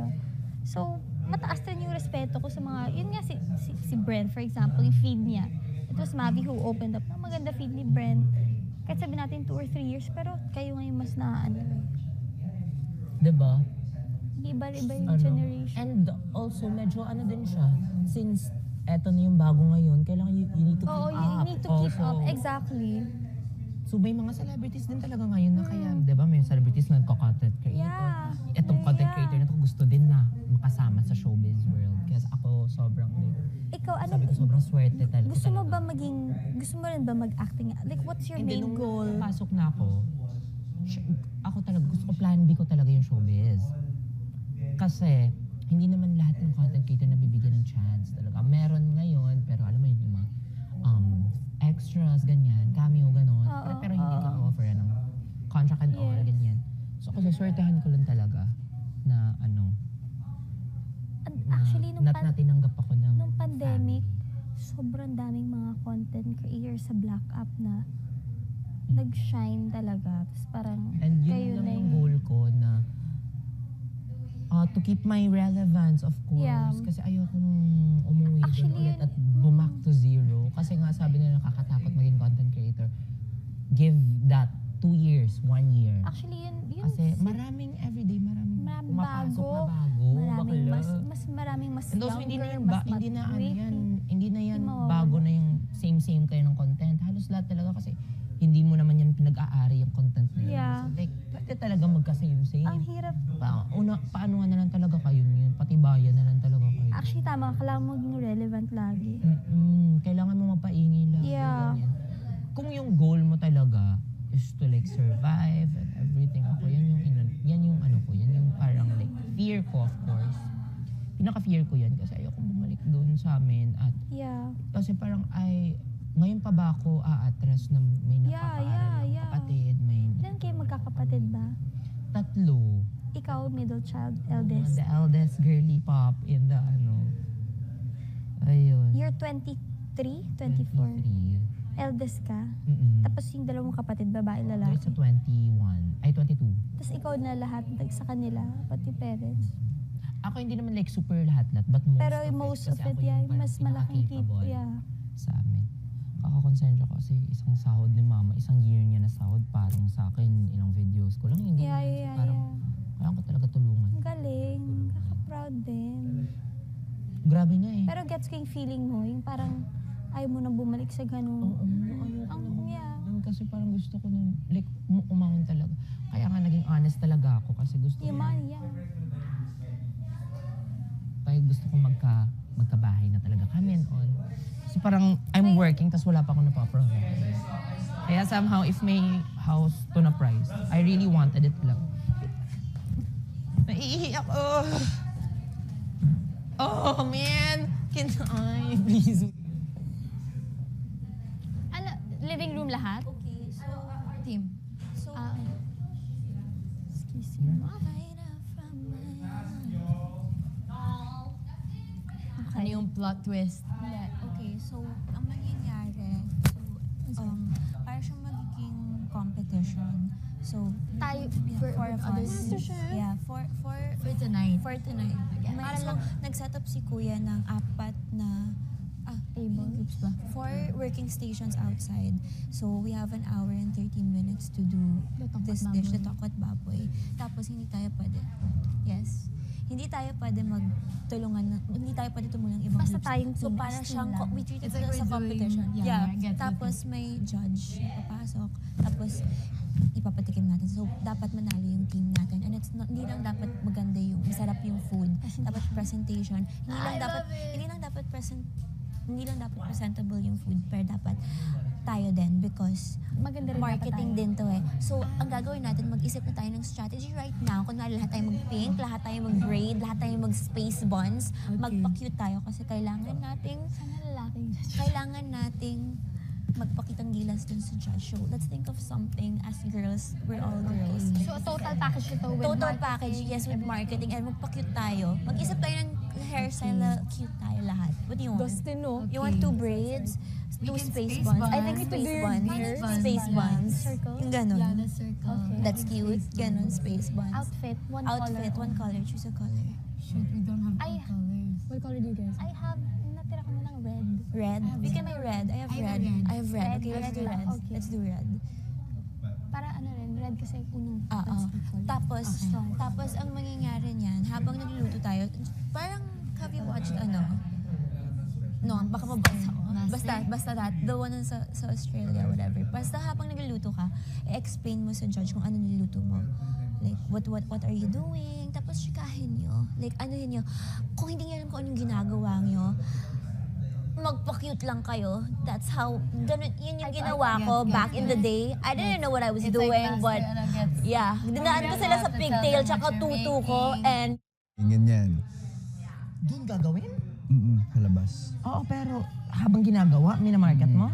So, mataas din yung respeto ko sa mga, yun nga si Brent, for example, yung feed niya. It was Mavi who opened up. Ang maganda feed ni Brent. Kahit sabi natin 2 or 3 years, pero kayo ngayon mas na, Diba? iba-iba yung Ano? generation. And also, medyo din siya. Since eto na yung bago ngayon, kailangan you need to keep Oo, up. you need to keep up. also. Exactly. So may mga celebrities din talaga ngayon na kaya, di ba, may celebrities na nagko-content creator. Yeah. Itong content Yeah. creator na to gusto din na makasama sa showbiz world. Kasi ako sobrang, Ikaw, ano, sabi ko sobrang swerte talaga. gusto mo ba rin ba mag-acting? Like, what's your Hindi, main nung goal? pasok na ako, ako talaga, gusto ko plan B ko talaga yung showbiz. Kasi, hindi naman lahat ng content creator na bibigyan ng chance talaga. Meron ngayon, pero alam mo yun, yung mga extras, ganyan, cameo, ganon. Oo, Pero hindi ka oo. offer ng contract and all, Yes. ganyan. So, ako suswertehan ko lang talaga na Actually, nung natinanggap ako ng nung pandemic, sobrang daming mga content creators sa Black App na nag-shine talaga. Tapos parang And kayo yun lang na yung goal ko na to keep my relevance, of course. Yeah. Kasi ayokong umuwi doon Actually, ulit at bumak to zero. Kasi nga sabi nila nakakatakot maging content creator. Give that 2 years, 1 year. Actually, yun Kasi maraming everyday, maraming pumapasok na bago. maraming bakla. maraming mas And also, hindi na younger, yan, mas hindi na ano witty. yan, hindi na yan Hindi mawawala. bago na yung same kayo ng content. Halos lahat talaga kasi hindi mo naman yan pinag-aari yung content na yun. Yeah. So, like, pwede talaga magka-same-same. Ang hirap. Paano nga na lang talaga kayo yun? Patibayan na lang talaga kayo. Actually, tama. Kailangan maging relevant lagi. Kailangan mo mapaingay lang. Yeah. Ganyan. Kung yung goal mo talaga is to like survive and everything, ako, yan yung ano ko, yan yung parang like fear ko, of course. Pinaka-fear ko yan kasi ayoko bumalik doon sa amin at Yeah. kasi parang ngayon pa ba ako aatras na may napapaaral ng kapatid, may Ilan kayo magkakapatid ba? 3. Ikaw, middle child, eldest. The eldest girly pop in the ayun. You're 23? 24? 23. Eldest ka? Mm-mm. Tapos yung dalawang kapatid, babae, lalaki. Sa 21. Ay, 22. Tapos ikaw na lahat sa kanila, pati parents. Ako hindi naman like super lahat-lahat, but most Pero most of of it. Kasi it, ako yeah, yung parang mas malaking keep, pinaka-capable yeah. sa amin. Kakakonsensya ko kasi isang sahod ni mama, isang year niya na sahod, parang sa akin, ilang videos ko lang yung ganyan. Yeah. Parang, kailangan ko talaga tulungan. Ang galing. Kaka-proud din. Grabe nga eh. Pero gets ko yung feeling mo, yung parang ayaw mo nang bumalik sa ganun. Yeah. Doon kasi parang gusto ko nun, like, umangin talaga. Kaya nga naging honest talaga ako kasi gusto ko. Yung money, yeah. Kaya gusto ko magkabahay na talaga kami and all. So parang I'm working tas wala pa ako napaprovide. Kaya somehow if may house to na price, I really wanted it lang. Naiiyak ako. Oh man! Can I please? Ano, living room lahat? Okay, so, team. So, Excuse me. ano yung plot twist? Yeah, okay. So, ang mangyayari, para siyang magiging competition. So, Tayo, four of us. Yeah, for tonight. For tonight. Para lang, nag-set up si Kuya ng 4 na tables ba? 4 working stations outside. So, we have an hour and 13 minutes to do this dish, the Tokot Baboy. Tapos, hindi tayo pwede. Yes. Hindi tayo pwede magtulungan, hindi tayo pwede tumulong ibang Basta groups. tayong So, team, para as siyang, team lang. we treat it It's like as a we're doing- competition. yeah, I get it. Tapos, may judge na papasok. Tapos, ipapatikim natin. So, dapat manalo yung team natin. And it's not, hindi lang dapat maganda yung, masarap yung food. Dapat presentation. Hindi lang dapat presentable yung food, pero dapat tayo din because Maganda rin marketing dapat din to eh. So, ang gagawin natin, mag-isip na tayo ng strategy right now. Kunwari lahat tayo mag-pink, lahat tayo mag-braid, lahat tayo mag-space buns, magpa-cute tayo kasi kailangan nating magpakitang gilas dun sa judge. So, let's think of something as girls. We're all girls. So, total package ito with Total marketing, package, yes, with marketing. And magpa-cute tayo. Mag-isip tayo ng hairstyle na cute tayo lahat. What do you want? Dustin, no? You want 2 braids? 2 space buns? I think space buns. Space buns. Circle? Yung ganon. Yeah, circle. Okay. That's cute. Ganon, space buns. Outfit, one Outfit, color. one color. Choose a color. Shoot, we don't have Ay. colors. What color do you guys I have, natira ko na ng red. Red? We can do red. I have red. I have red. Red, Okay, let's do red. red. Okay. Let's do red. Para ano rin, red kasi unang. Oo. Tapos ang mangyayari niyan, habang nagluluto tayo, parang have you watched No, baka mabasa ko. Basta that, the one sa Australia, whatever. Basta habang nagluluto ka, i-explain mo sa judge kung ano niluluto mo. Like, what are you doing? Tapos chikahin nyo. Like, anuhin nyo. Kung hindi nyo alam kung anong ginagawa nyo, magpa-cute lang kayo. That's how, yun yung ginawa ko back in the day. I didn't know what I was doing, but yeah. Dinaan ko sila sa pigtail, tsaka tutu ko, and Yung ganyan. Doon gagawin? Sa labas. Oo, pero habang ginagawa, minamarket mo?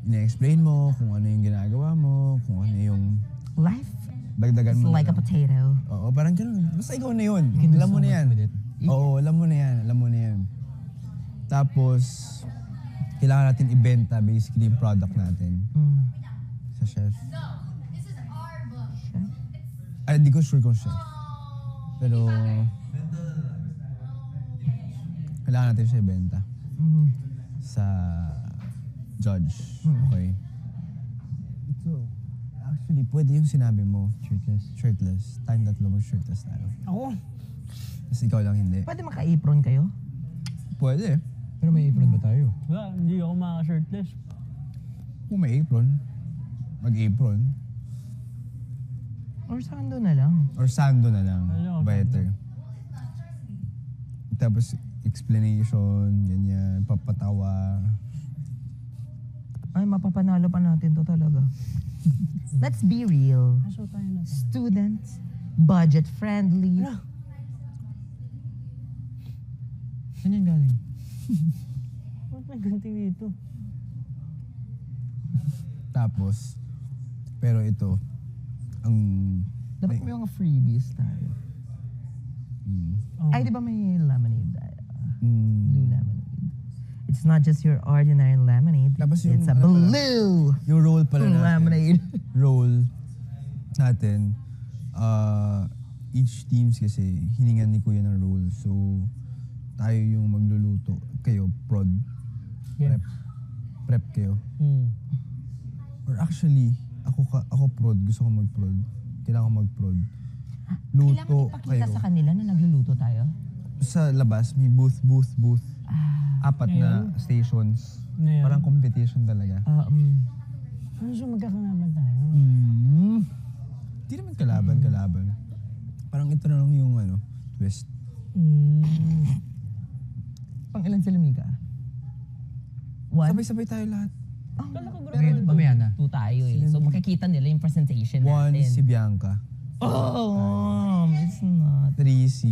Ina-explain mo kung ano yung ginagawa mo, kung ano yung Life dagdagan is mo. like a potato. Oo, parang ganun. Basta ikaw na yun. can do Alam mo so na much yan. with it. Oo, alam mo na yan. Alam mo na yan. Tapos, kailangan natin ibenta basically yung product natin sa chef. Ay, di ko sure kung chef. Pero, kailangan natin siya ibenta. Sa judge. Okay? So, actually, pwede yung sinabi mo. Shirtless. Tayong tatlo mo shirtless tayo. Oo. Tapos ikaw lang hindi. Pwede maka-apron kayo? Pwede. Pero may apron ba tayo? Wala, hindi ako maka-shirtless. Kung may apron, mag-apron. Or sando na lang. Or sando na lang. Better. Tapos, explanation, ganyan, papatawa. Ay, mapapanalo pa natin to talaga. Let's be real. Students, budget-friendly. Saan yan galing? Ba't may ganti dito? Tapos, pero ito, ang... Dapat may mga freebies tayo. Ay, di ba may lemonade tayo? Blue lemonade. It's not just your ordinary lemonade. Tapos It's a ano pala, blue yung role pala natin. lemonade. Role natin, each teams kasi hiningan ni Kuya ng role. So, tayo yung magluluto. Kayo, prod. Yeah. Prep kayo. Or actually, ako prod. Gusto ko mag-prod. Kailangan ko mag-prod. Kailangan Luto ipakita kayo. sa kanila na nagluluto tayo. Sa labas, may booth. 4 na stations. Ngayon? Parang competition talaga. Ano siya magkakalaban tayo? Hindi naman kalaban. Parang ito na lang yung twist. Pang ilan sila, Mika? One? Sabay-sabay tayo lahat. Pero mamaya na. Two tayo eh. So makikita nila yung presentation One natin. si Bianca. Oh, it's not. 3 si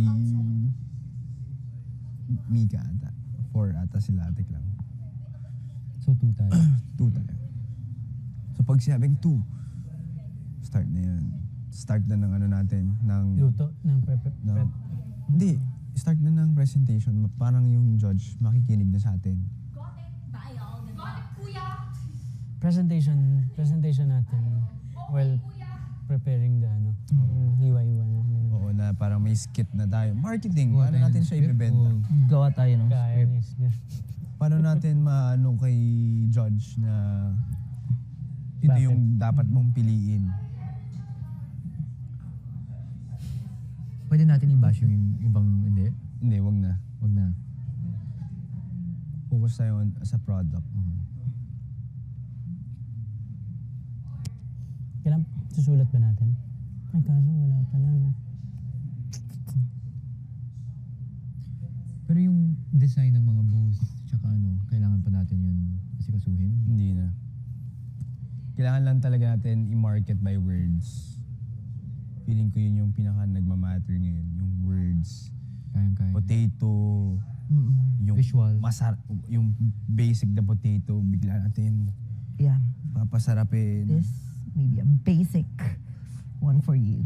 Mika ata. 4 ata sila Atik lang. So, 2 tayo. 2 tayo. So pag sinabing 2, start na yan. Start na ng natin. Ng Luto ng prep. Hindi. Start na ng presentation. Parang yung judge makikinig na sa atin. Presentation natin while preparing the hiwa-hiwa na. Oo, na parang may skit na tayo. Marketing, paano natin siya ibebenta? Gawa tayo ng Kaya script. Paano natin maano kay judge na ito Bakit? yung dapat mong piliin? Pwede natin i-bash yung ibang hindi? Hindi, wag na. Wag na. Focus tayo sa product. Kailan susulat ba natin? Ay, kaso wala pala. No? Pero yung design ng mga booth, tsaka kailangan pa natin yun asikasuhin? Hindi na. Kailangan lang talaga natin i-market by words. Feeling ko yun yung pinaka nagmamatter ngayon. Yung words. Kayang-kaya. Potato. Yung Visual. yung basic na potato, bigla natin Yeah. papasarapin. This may be a basic one for you.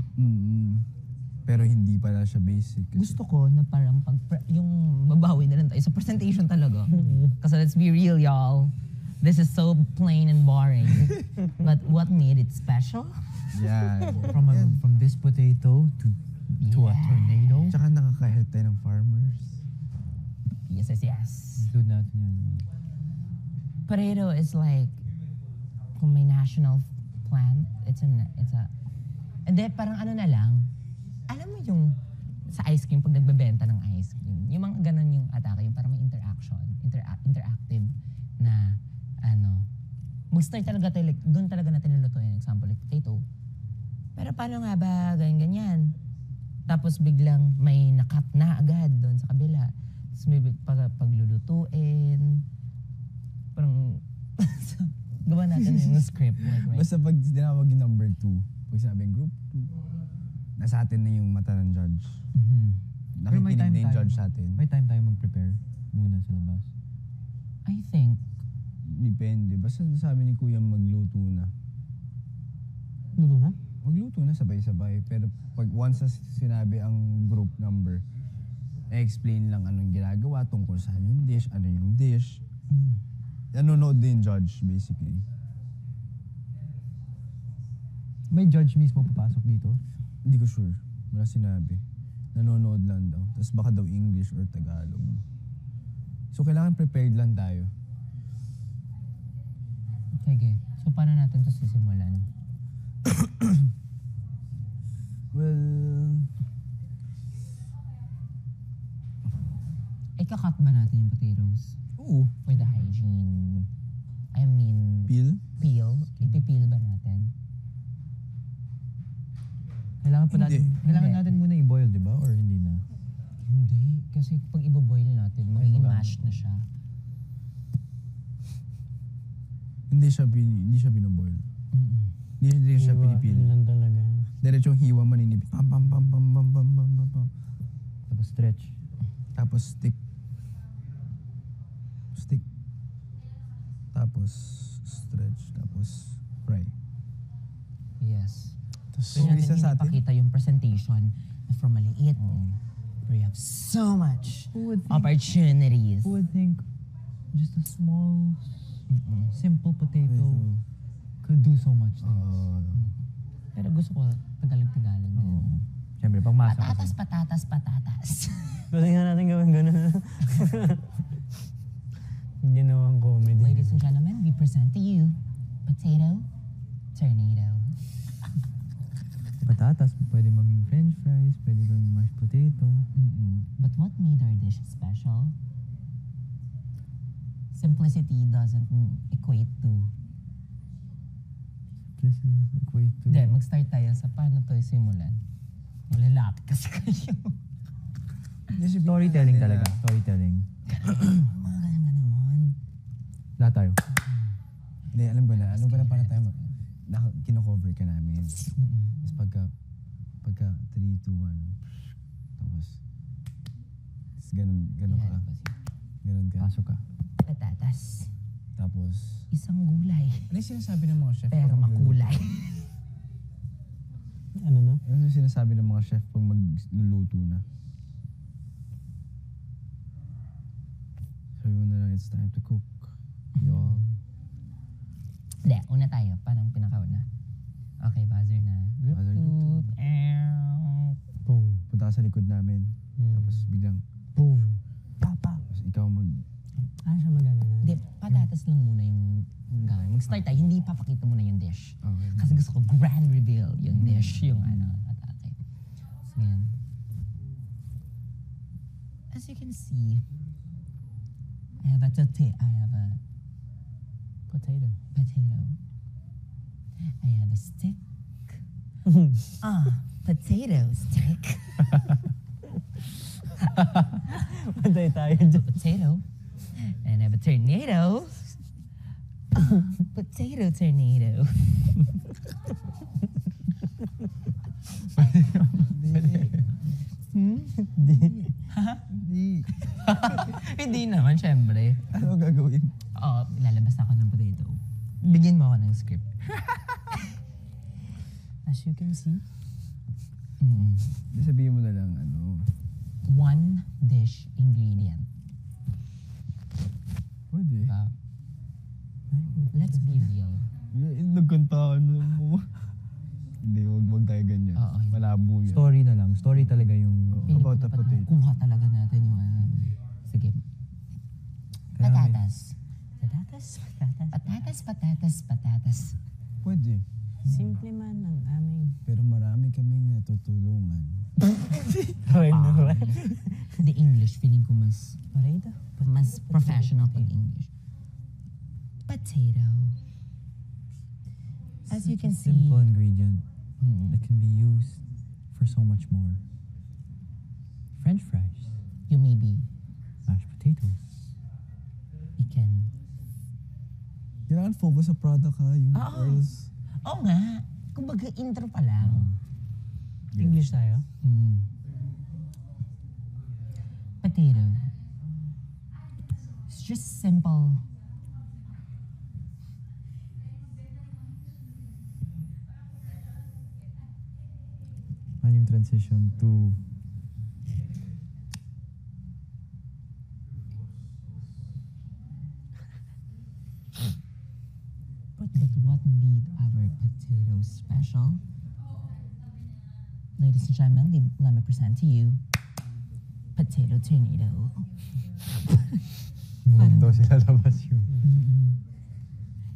Pero hindi pala siya basic. Gusto ko na parang yung babawi na lang tayo sa presentation talaga. Kasi let's be real, y'all. This is so plain and boring. But what made it special? Yeah. From this potato to a tornado? Tsaka nakaka-help tayo ng farmers. Yes. Include natin yan. Potato is like, kung may national plant, it's a, and then parang na lang, alam mo yung sa ice cream, pag nagbebenta ng ice cream, yung mga ganun yung atake, yung parang may interaction, interactive na, mag-start talaga tayo, like, doon talaga natin nilutuin, example, like potato. Pero paano nga ba, ganyan? Tapos biglang may nakat na agad doon sa kabila. Tapos may paglulutuin, parang, gawa natin yung script. Like, right? Basta pag tinawag yung number 2, pag sinabing group 2, nasa atin na yung mata ng judge. Pero may Nakikinig time na yung tayo. judge sa atin. May time tayo mag-prepare muna sa labas. I think, Depende. Basta sabi ni Kuya magluto na. Luto na? Magluto na sabay-sabay. Pero pag once na sinabi ang group number, explain lang anong ginagawa, tungkol saan yung dish, ano yung dish. Nanonood din judge, basically. May judge mismo papasok dito? Hindi ko sure. Wala sinabi. Nanonood lang daw. Tapos baka daw English or Tagalog. So kailangan prepared lang tayo. sige. So, paano natin to sisimulan? Well, ika-cut ba natin yung potatoes? oo. For the hygiene. I mean, Peel? Kailangan natin muna i-boil, di ba? Or hindi na? Hindi. Kasi pag iboboil natin, magiging mashed na siya. Hindi siya binoboil. Hindi siya pinipili. Yun lang talaga. Diretsong hiwa maninipit. Pam, pam, pam, pam, pam, pam, pam, pam, pam. Tapos stretch. Tapos stick. Stick. Tapos stretch. Tapos fry. Yes. So, Kaya isa natin sa atin? ipakita yung presentation na from maliit. Where you have so much opportunities. Who would think just a small, simple potato could do so much things? Pero gusto ko Tagalog-Tagalog din. Siyempre, pangmasa Patatas, patatas, patatas. Pwede nga natin gawin gano'n. Ginawang comedy. Ladies and gentlemen, we present to you potato tornado. Patatas, pwede maging french fries, pwede maging mashed potato. But what made our dish special? Simplicity doesn't equate to... Hindi, mag-start tayo sa paano to simulan. Malalapit kasi kayo. Storytelling talaga. Storytelling. Mga ganun. Lahat tayo. Hindi, alam ko na para tayo kino-cover ka namin. Tapos pagka 3, 2, 1, tapos ganun ka. Ganun ka. Pasok ka. Patatas. Tapos, Isang gulay. ano yung sinasabi ng mga chef? Pero pag makulay. Ano no? Ano yung sinasabi ng mga chef pag magluluto na? Sabi mo na lang, it's time to cook. Y'all. Hindi, una tayo. Parang pinakauna. Okay, buzzer na. Group Buzzer, group. Boom. Punta ka sa likod namin. Tapos biglang, Boom. tapos ikaw Siya magagana. Hindi, patatas lang muna yung gawin. Mag-start tayo, hindi papakita mo na yung dish. Okay. Kasi gusto ko grand reveal yung dish, yung atake. So, yan. As you can see, I have a potato. I have a stick. Potato stick. Patay tayo dyan. Potato. And I have a tornado. Potato tornado. Hindi naman, syempre. ano gagawin? Oo, lalabas ako ng potato. Bigyan mo ako ng script. As you can see. Sabihin mo na lang, One dish ingredient. Pwede. Let's be real. Nagkantaan mo. Hindi, wag tayo ganyan. Malabo yan. Story na lang. Story talaga yung... About the potato. Kuha talaga natin yung sige. Patatas. Patatas. Pwede. Simple man ang aming... Pero marami kaming natutulungan. The English, feeling ko mas professional pag English. Potato. As you can see, Simple ingredient that can be used for so much more. French fries. you may be, Mashed potatoes. you can... Kailangan focus sa product ha, yung oils. Oo nga. Kumbaga intro pa lang. English tayo? Potato. It's just simple. Ano yung transition to... But what made our potato special? Ladies and gentlemen, let me present to you Potato Tornado. Mundo sila labas yun.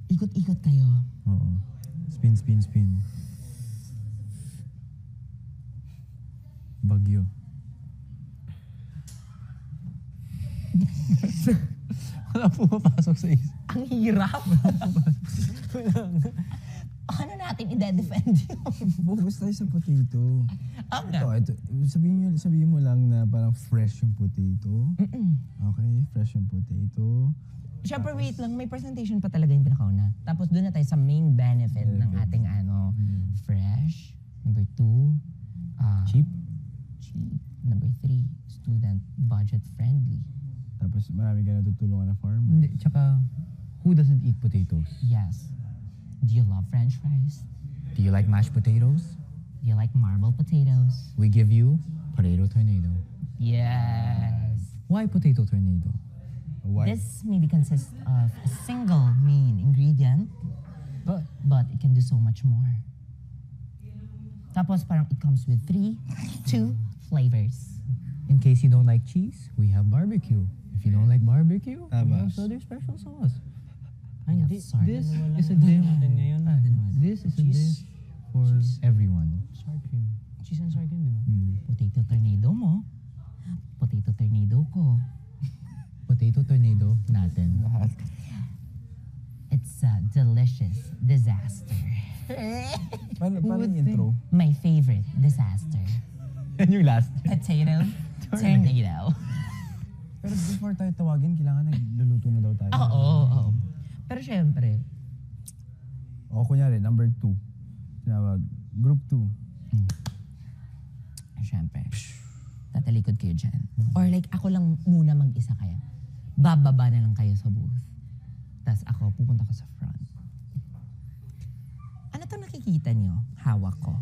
Ikot-ikot kayo. Oo. Spin, spin, spin. Bagyo. Wala pumapasok sa isip. Ang hirap. Ano natin i-defend yun? Focus tayo sa potato. Okay. Ito. Sabihin mo lang na parang fresh yung potato. Okay, fresh yung potato. Siyempre, wait lang. May presentation pa talaga yung pinakauna. Tapos doon na tayo sa main benefit ng ating fresh. Number 2, Cheap. cheap. Number 3, student budget friendly. Tapos marami ka natutulungan na farmer. Hindi, tsaka, who doesn't eat potatoes? Yes. Do you love french fries? Do you like mashed potatoes? Do you like marble potatoes? We give you potato tornado. Yes. Why potato tornado? Why? This maybe consists of a single main ingredient, but it can do so much more. Tapos parang it comes with 2 flavors. In case you don't like cheese, we have barbecue. If you don't like barbecue, we have Tabas. other special sauce. Ay, Yeah, hindi. sorry. This Dalawa is a lang dish. natin ngayon. This is a Cheese. dish for everyone. Sour cream. Cheese and sour cream, di ba? Potato tornado mo. Potato tornado ko. Potato tornado natin. Lahat. It's a delicious disaster. Paano yung intro? My favorite disaster. Yan yung last. Potato tornado. Pero before tayo tawagin, kailangan nagluluto na daw tayo. Oo. Pero syempre, O kunyari, number 2. Tinawag, group 2. syempre, tatalikod kayo dyan. Or like, ako lang muna mag-isa kaya. Bababa na lang kayo sa booth. Tapos ako, pupunta ko sa front. Ano to nakikita nyo? Hawak ko.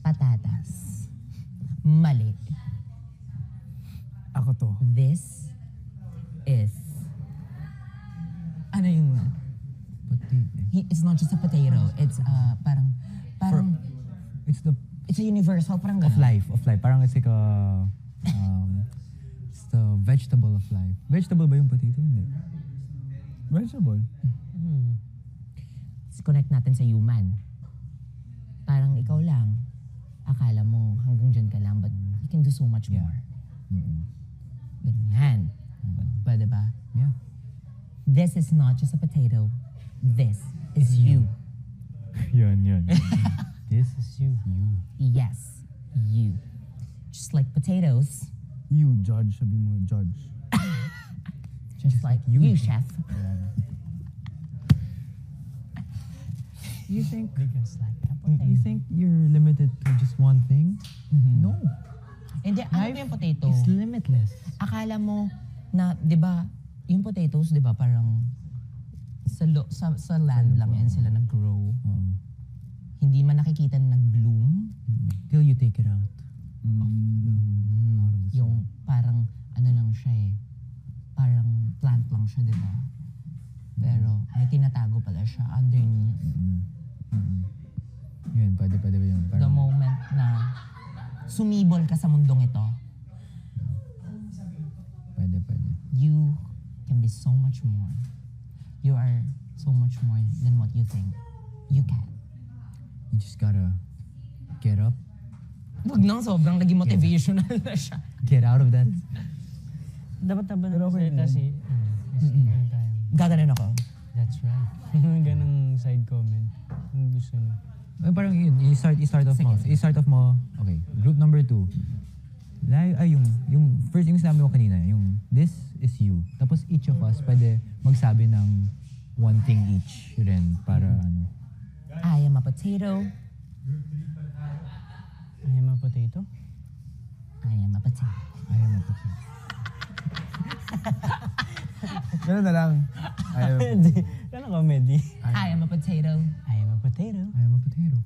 Patatas. Mali. Ako to. This is... Ano yung... It's not just a potato. It's parang... It's a universal, parang Of gano'n. life. Parang it's like a... it's the vegetable of life. Vegetable ba yung potato? Hindi. Vegetable. Let's connect natin sa human. Parang ikaw lang. Akala mo hanggang dyan ka lang, but you can do so much more. Ganyan. Pwede ba? Yeah. This is not just a potato. This is you. Yun. This is you. Yes, you. Just like potatoes. You, judge. Sabi mo, judge. Just like you, chef. You think Just like a you potato. think you're limited to just one thing? No. Hindi, ano ba yung potato? It's limitless. Akala mo na, di ba, yung potatoes, di ba, parang sa land lang yan sila nag-grow. Hindi man nakikita na nag-bloom. Till you take it out. Yung parang, ano lang siya eh, parang plant lang siya, di ba? Pero may tinatago pala siya underneath. Yun, pwede ba yun? The moment na sumibol ka sa mundong ito, Pwede. you can be so much more. You are so much more than what you think you can. You just gotta get up, Wag nang sobrang naging motivational na siya. get out of that. Dapat ba Pero okay nagsalita na si... Meron tayo. Gaganon ako. That's right. Yung ganang side comment. Kung gusto nyo. Ay, parang yun, i-start off mo. Sige. I-start off mo, okay, group number 2. Yung first, yung sinabi mo kanina, yung this is you. Tapos each of us pwede magsabi ng one thing each rin para ano. I am a potato. I am a potato. I am a potato. I am a potato. Ganun na lang. Ayaw. Ano comedy? I am a potato. I am a potato. I am a potato.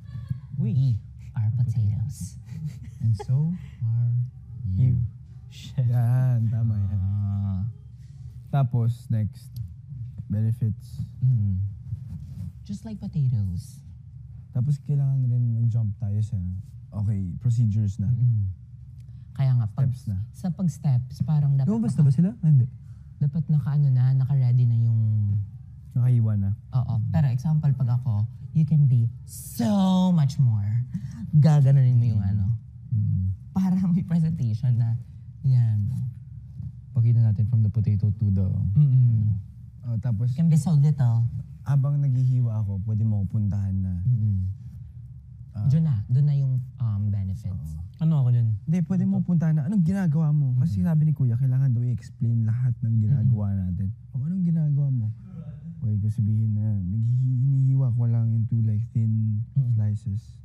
We are potatoes. And so are you. Yan, tama yan. Tapos, next. Benefits. Just like potatoes. Tapos, kailangan rin mag-jump tayo sa, procedures na. Kaya nga, Steps na. sa pag-steps, parang dapat, Lumabas na ba sila? Hindi. dapat naka-ready na yung, Nakahiwa na. oo. Pero example, pag ako, you can be so much more. Gaganunin mo yung ano. Para may presentation na, yan. Pakita natin from the potato to the... Tapos, You can be so little. habang naghihiwa ako, pwede mo ako puntahan na. Doon na yung benefits. Ano ako dyan? Hindi, pwede mo puntahan na, anong ginagawa mo? Kasi sabi ni Kuya, kailangan daw i-explain lahat ng ginagawa natin. O, anong ginagawa mo? Pwede ko sabihin na, hinihiwa ko lang into like thin slices.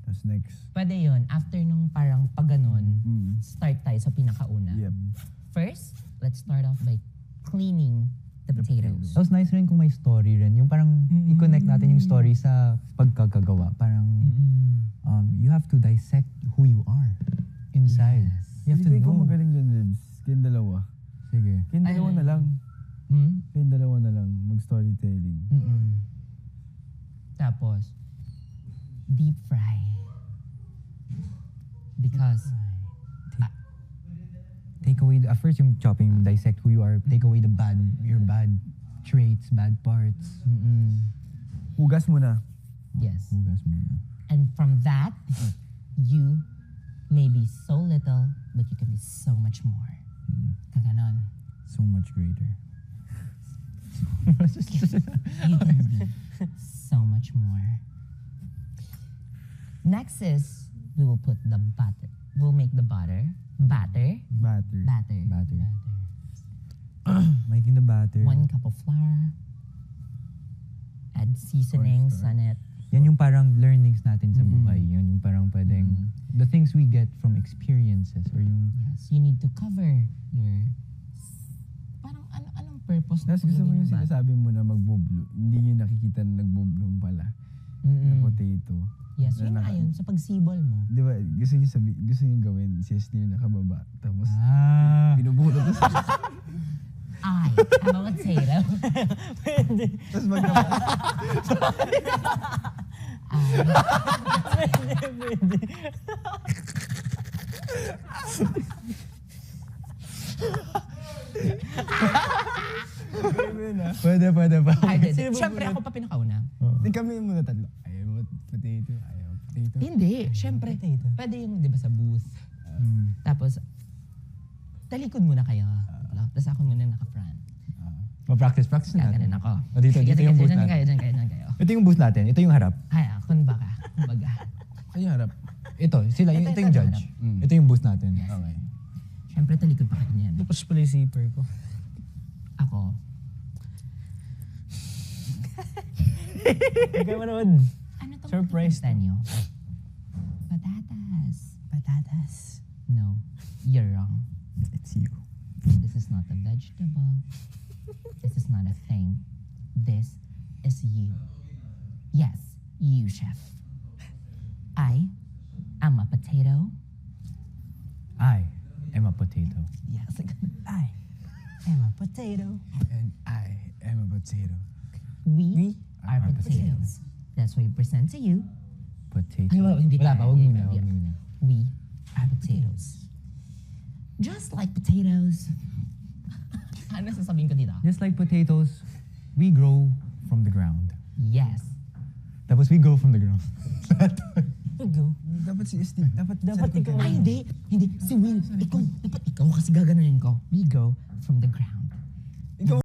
Tapos next. Pwede yun. After nung parang pag ganon, start tayo sa pinakauna. Yep. First, let's start off by cleaning the potatoes. Tapos nice rin kung may story rin. Yung parang i-connect natin yung story sa pagkakagawa. Parang you have to dissect who you are inside. You have to Hindi ko know. magaling dyan, Libs. Kayong dalawa. Sige. Kayong dalawa na lang. Kayong dalawa na lang. Mag-storytelling. Tapos, deep fry. Because Take away at first yung chopping, dissect who you are. Take away your bad traits, bad parts. Hugas mo na. yes. Hugas muna. And from that, you may be so little, but you can be so much more. Kaganon. So much greater. You can be so much more. Next is, we will put the butter. We'll make the batter. Batter. Making the batter. 1 cup of flour. Add seasoning, sunnet. Yan yung parang learnings natin sa buhay. Yan yung parang pwedeng, the things we get from experiences or yung... Yes, you need to cover your... Parang anong purpose na Tapos gusto mo paglagay yung ng batter? sinasabi mo na magbo-bloom. Hindi nyo nakikita na nagbo-bloom pala. Na potato. Yes, Na yun nga yun, sa pagsibol mo. Di ba, gusto nyo gawin, CSD na nakababa. Tapos, binubulot ko sa... I am a potato. Tapos Pwede pa. Siyempre ako pa pinakauna. Di kami muna tatlo. Ayaw mo potato. Hindi, siyempre. Pwede yung, di ba, sa booth. Tapos, talikod muna kayo. Tapos ako muna naka-front. Practice natin. Gaganin ako. O, dito yung booth natin. Diyan kayo. Ito yung booth natin. Ito yung harap. Ay, kumbaga. Ay, harap. Ito yung judge. Ito yung booth natin. Okay. Siyempre, talikod pa kayo niyan. Tapos pala yung zipper ko. Ako. Ikaw mo naman. Ano to? Surprise. Nyo? Patatas. No, you're wrong. It's you. This is not a vegetable. This is not a thing. This is you. Yes, you, chef. I am a potato. I am a potato. Yes, I am a potato. And I am a potato. we are potatoes. That's why we present to you. Potato. Ay, hindi Wala pa, tayo. wag muna. We are potatoes. Just like potatoes. Ano sasabihin ko dito? Just like potatoes, we grow from the ground. Yes. Tapos we grow from the ground. Go. Dapat si SD. Dapat ikaw. Ay, hindi. Si Will. Dapat ikaw kasi gaganunin ko. We go from the ground.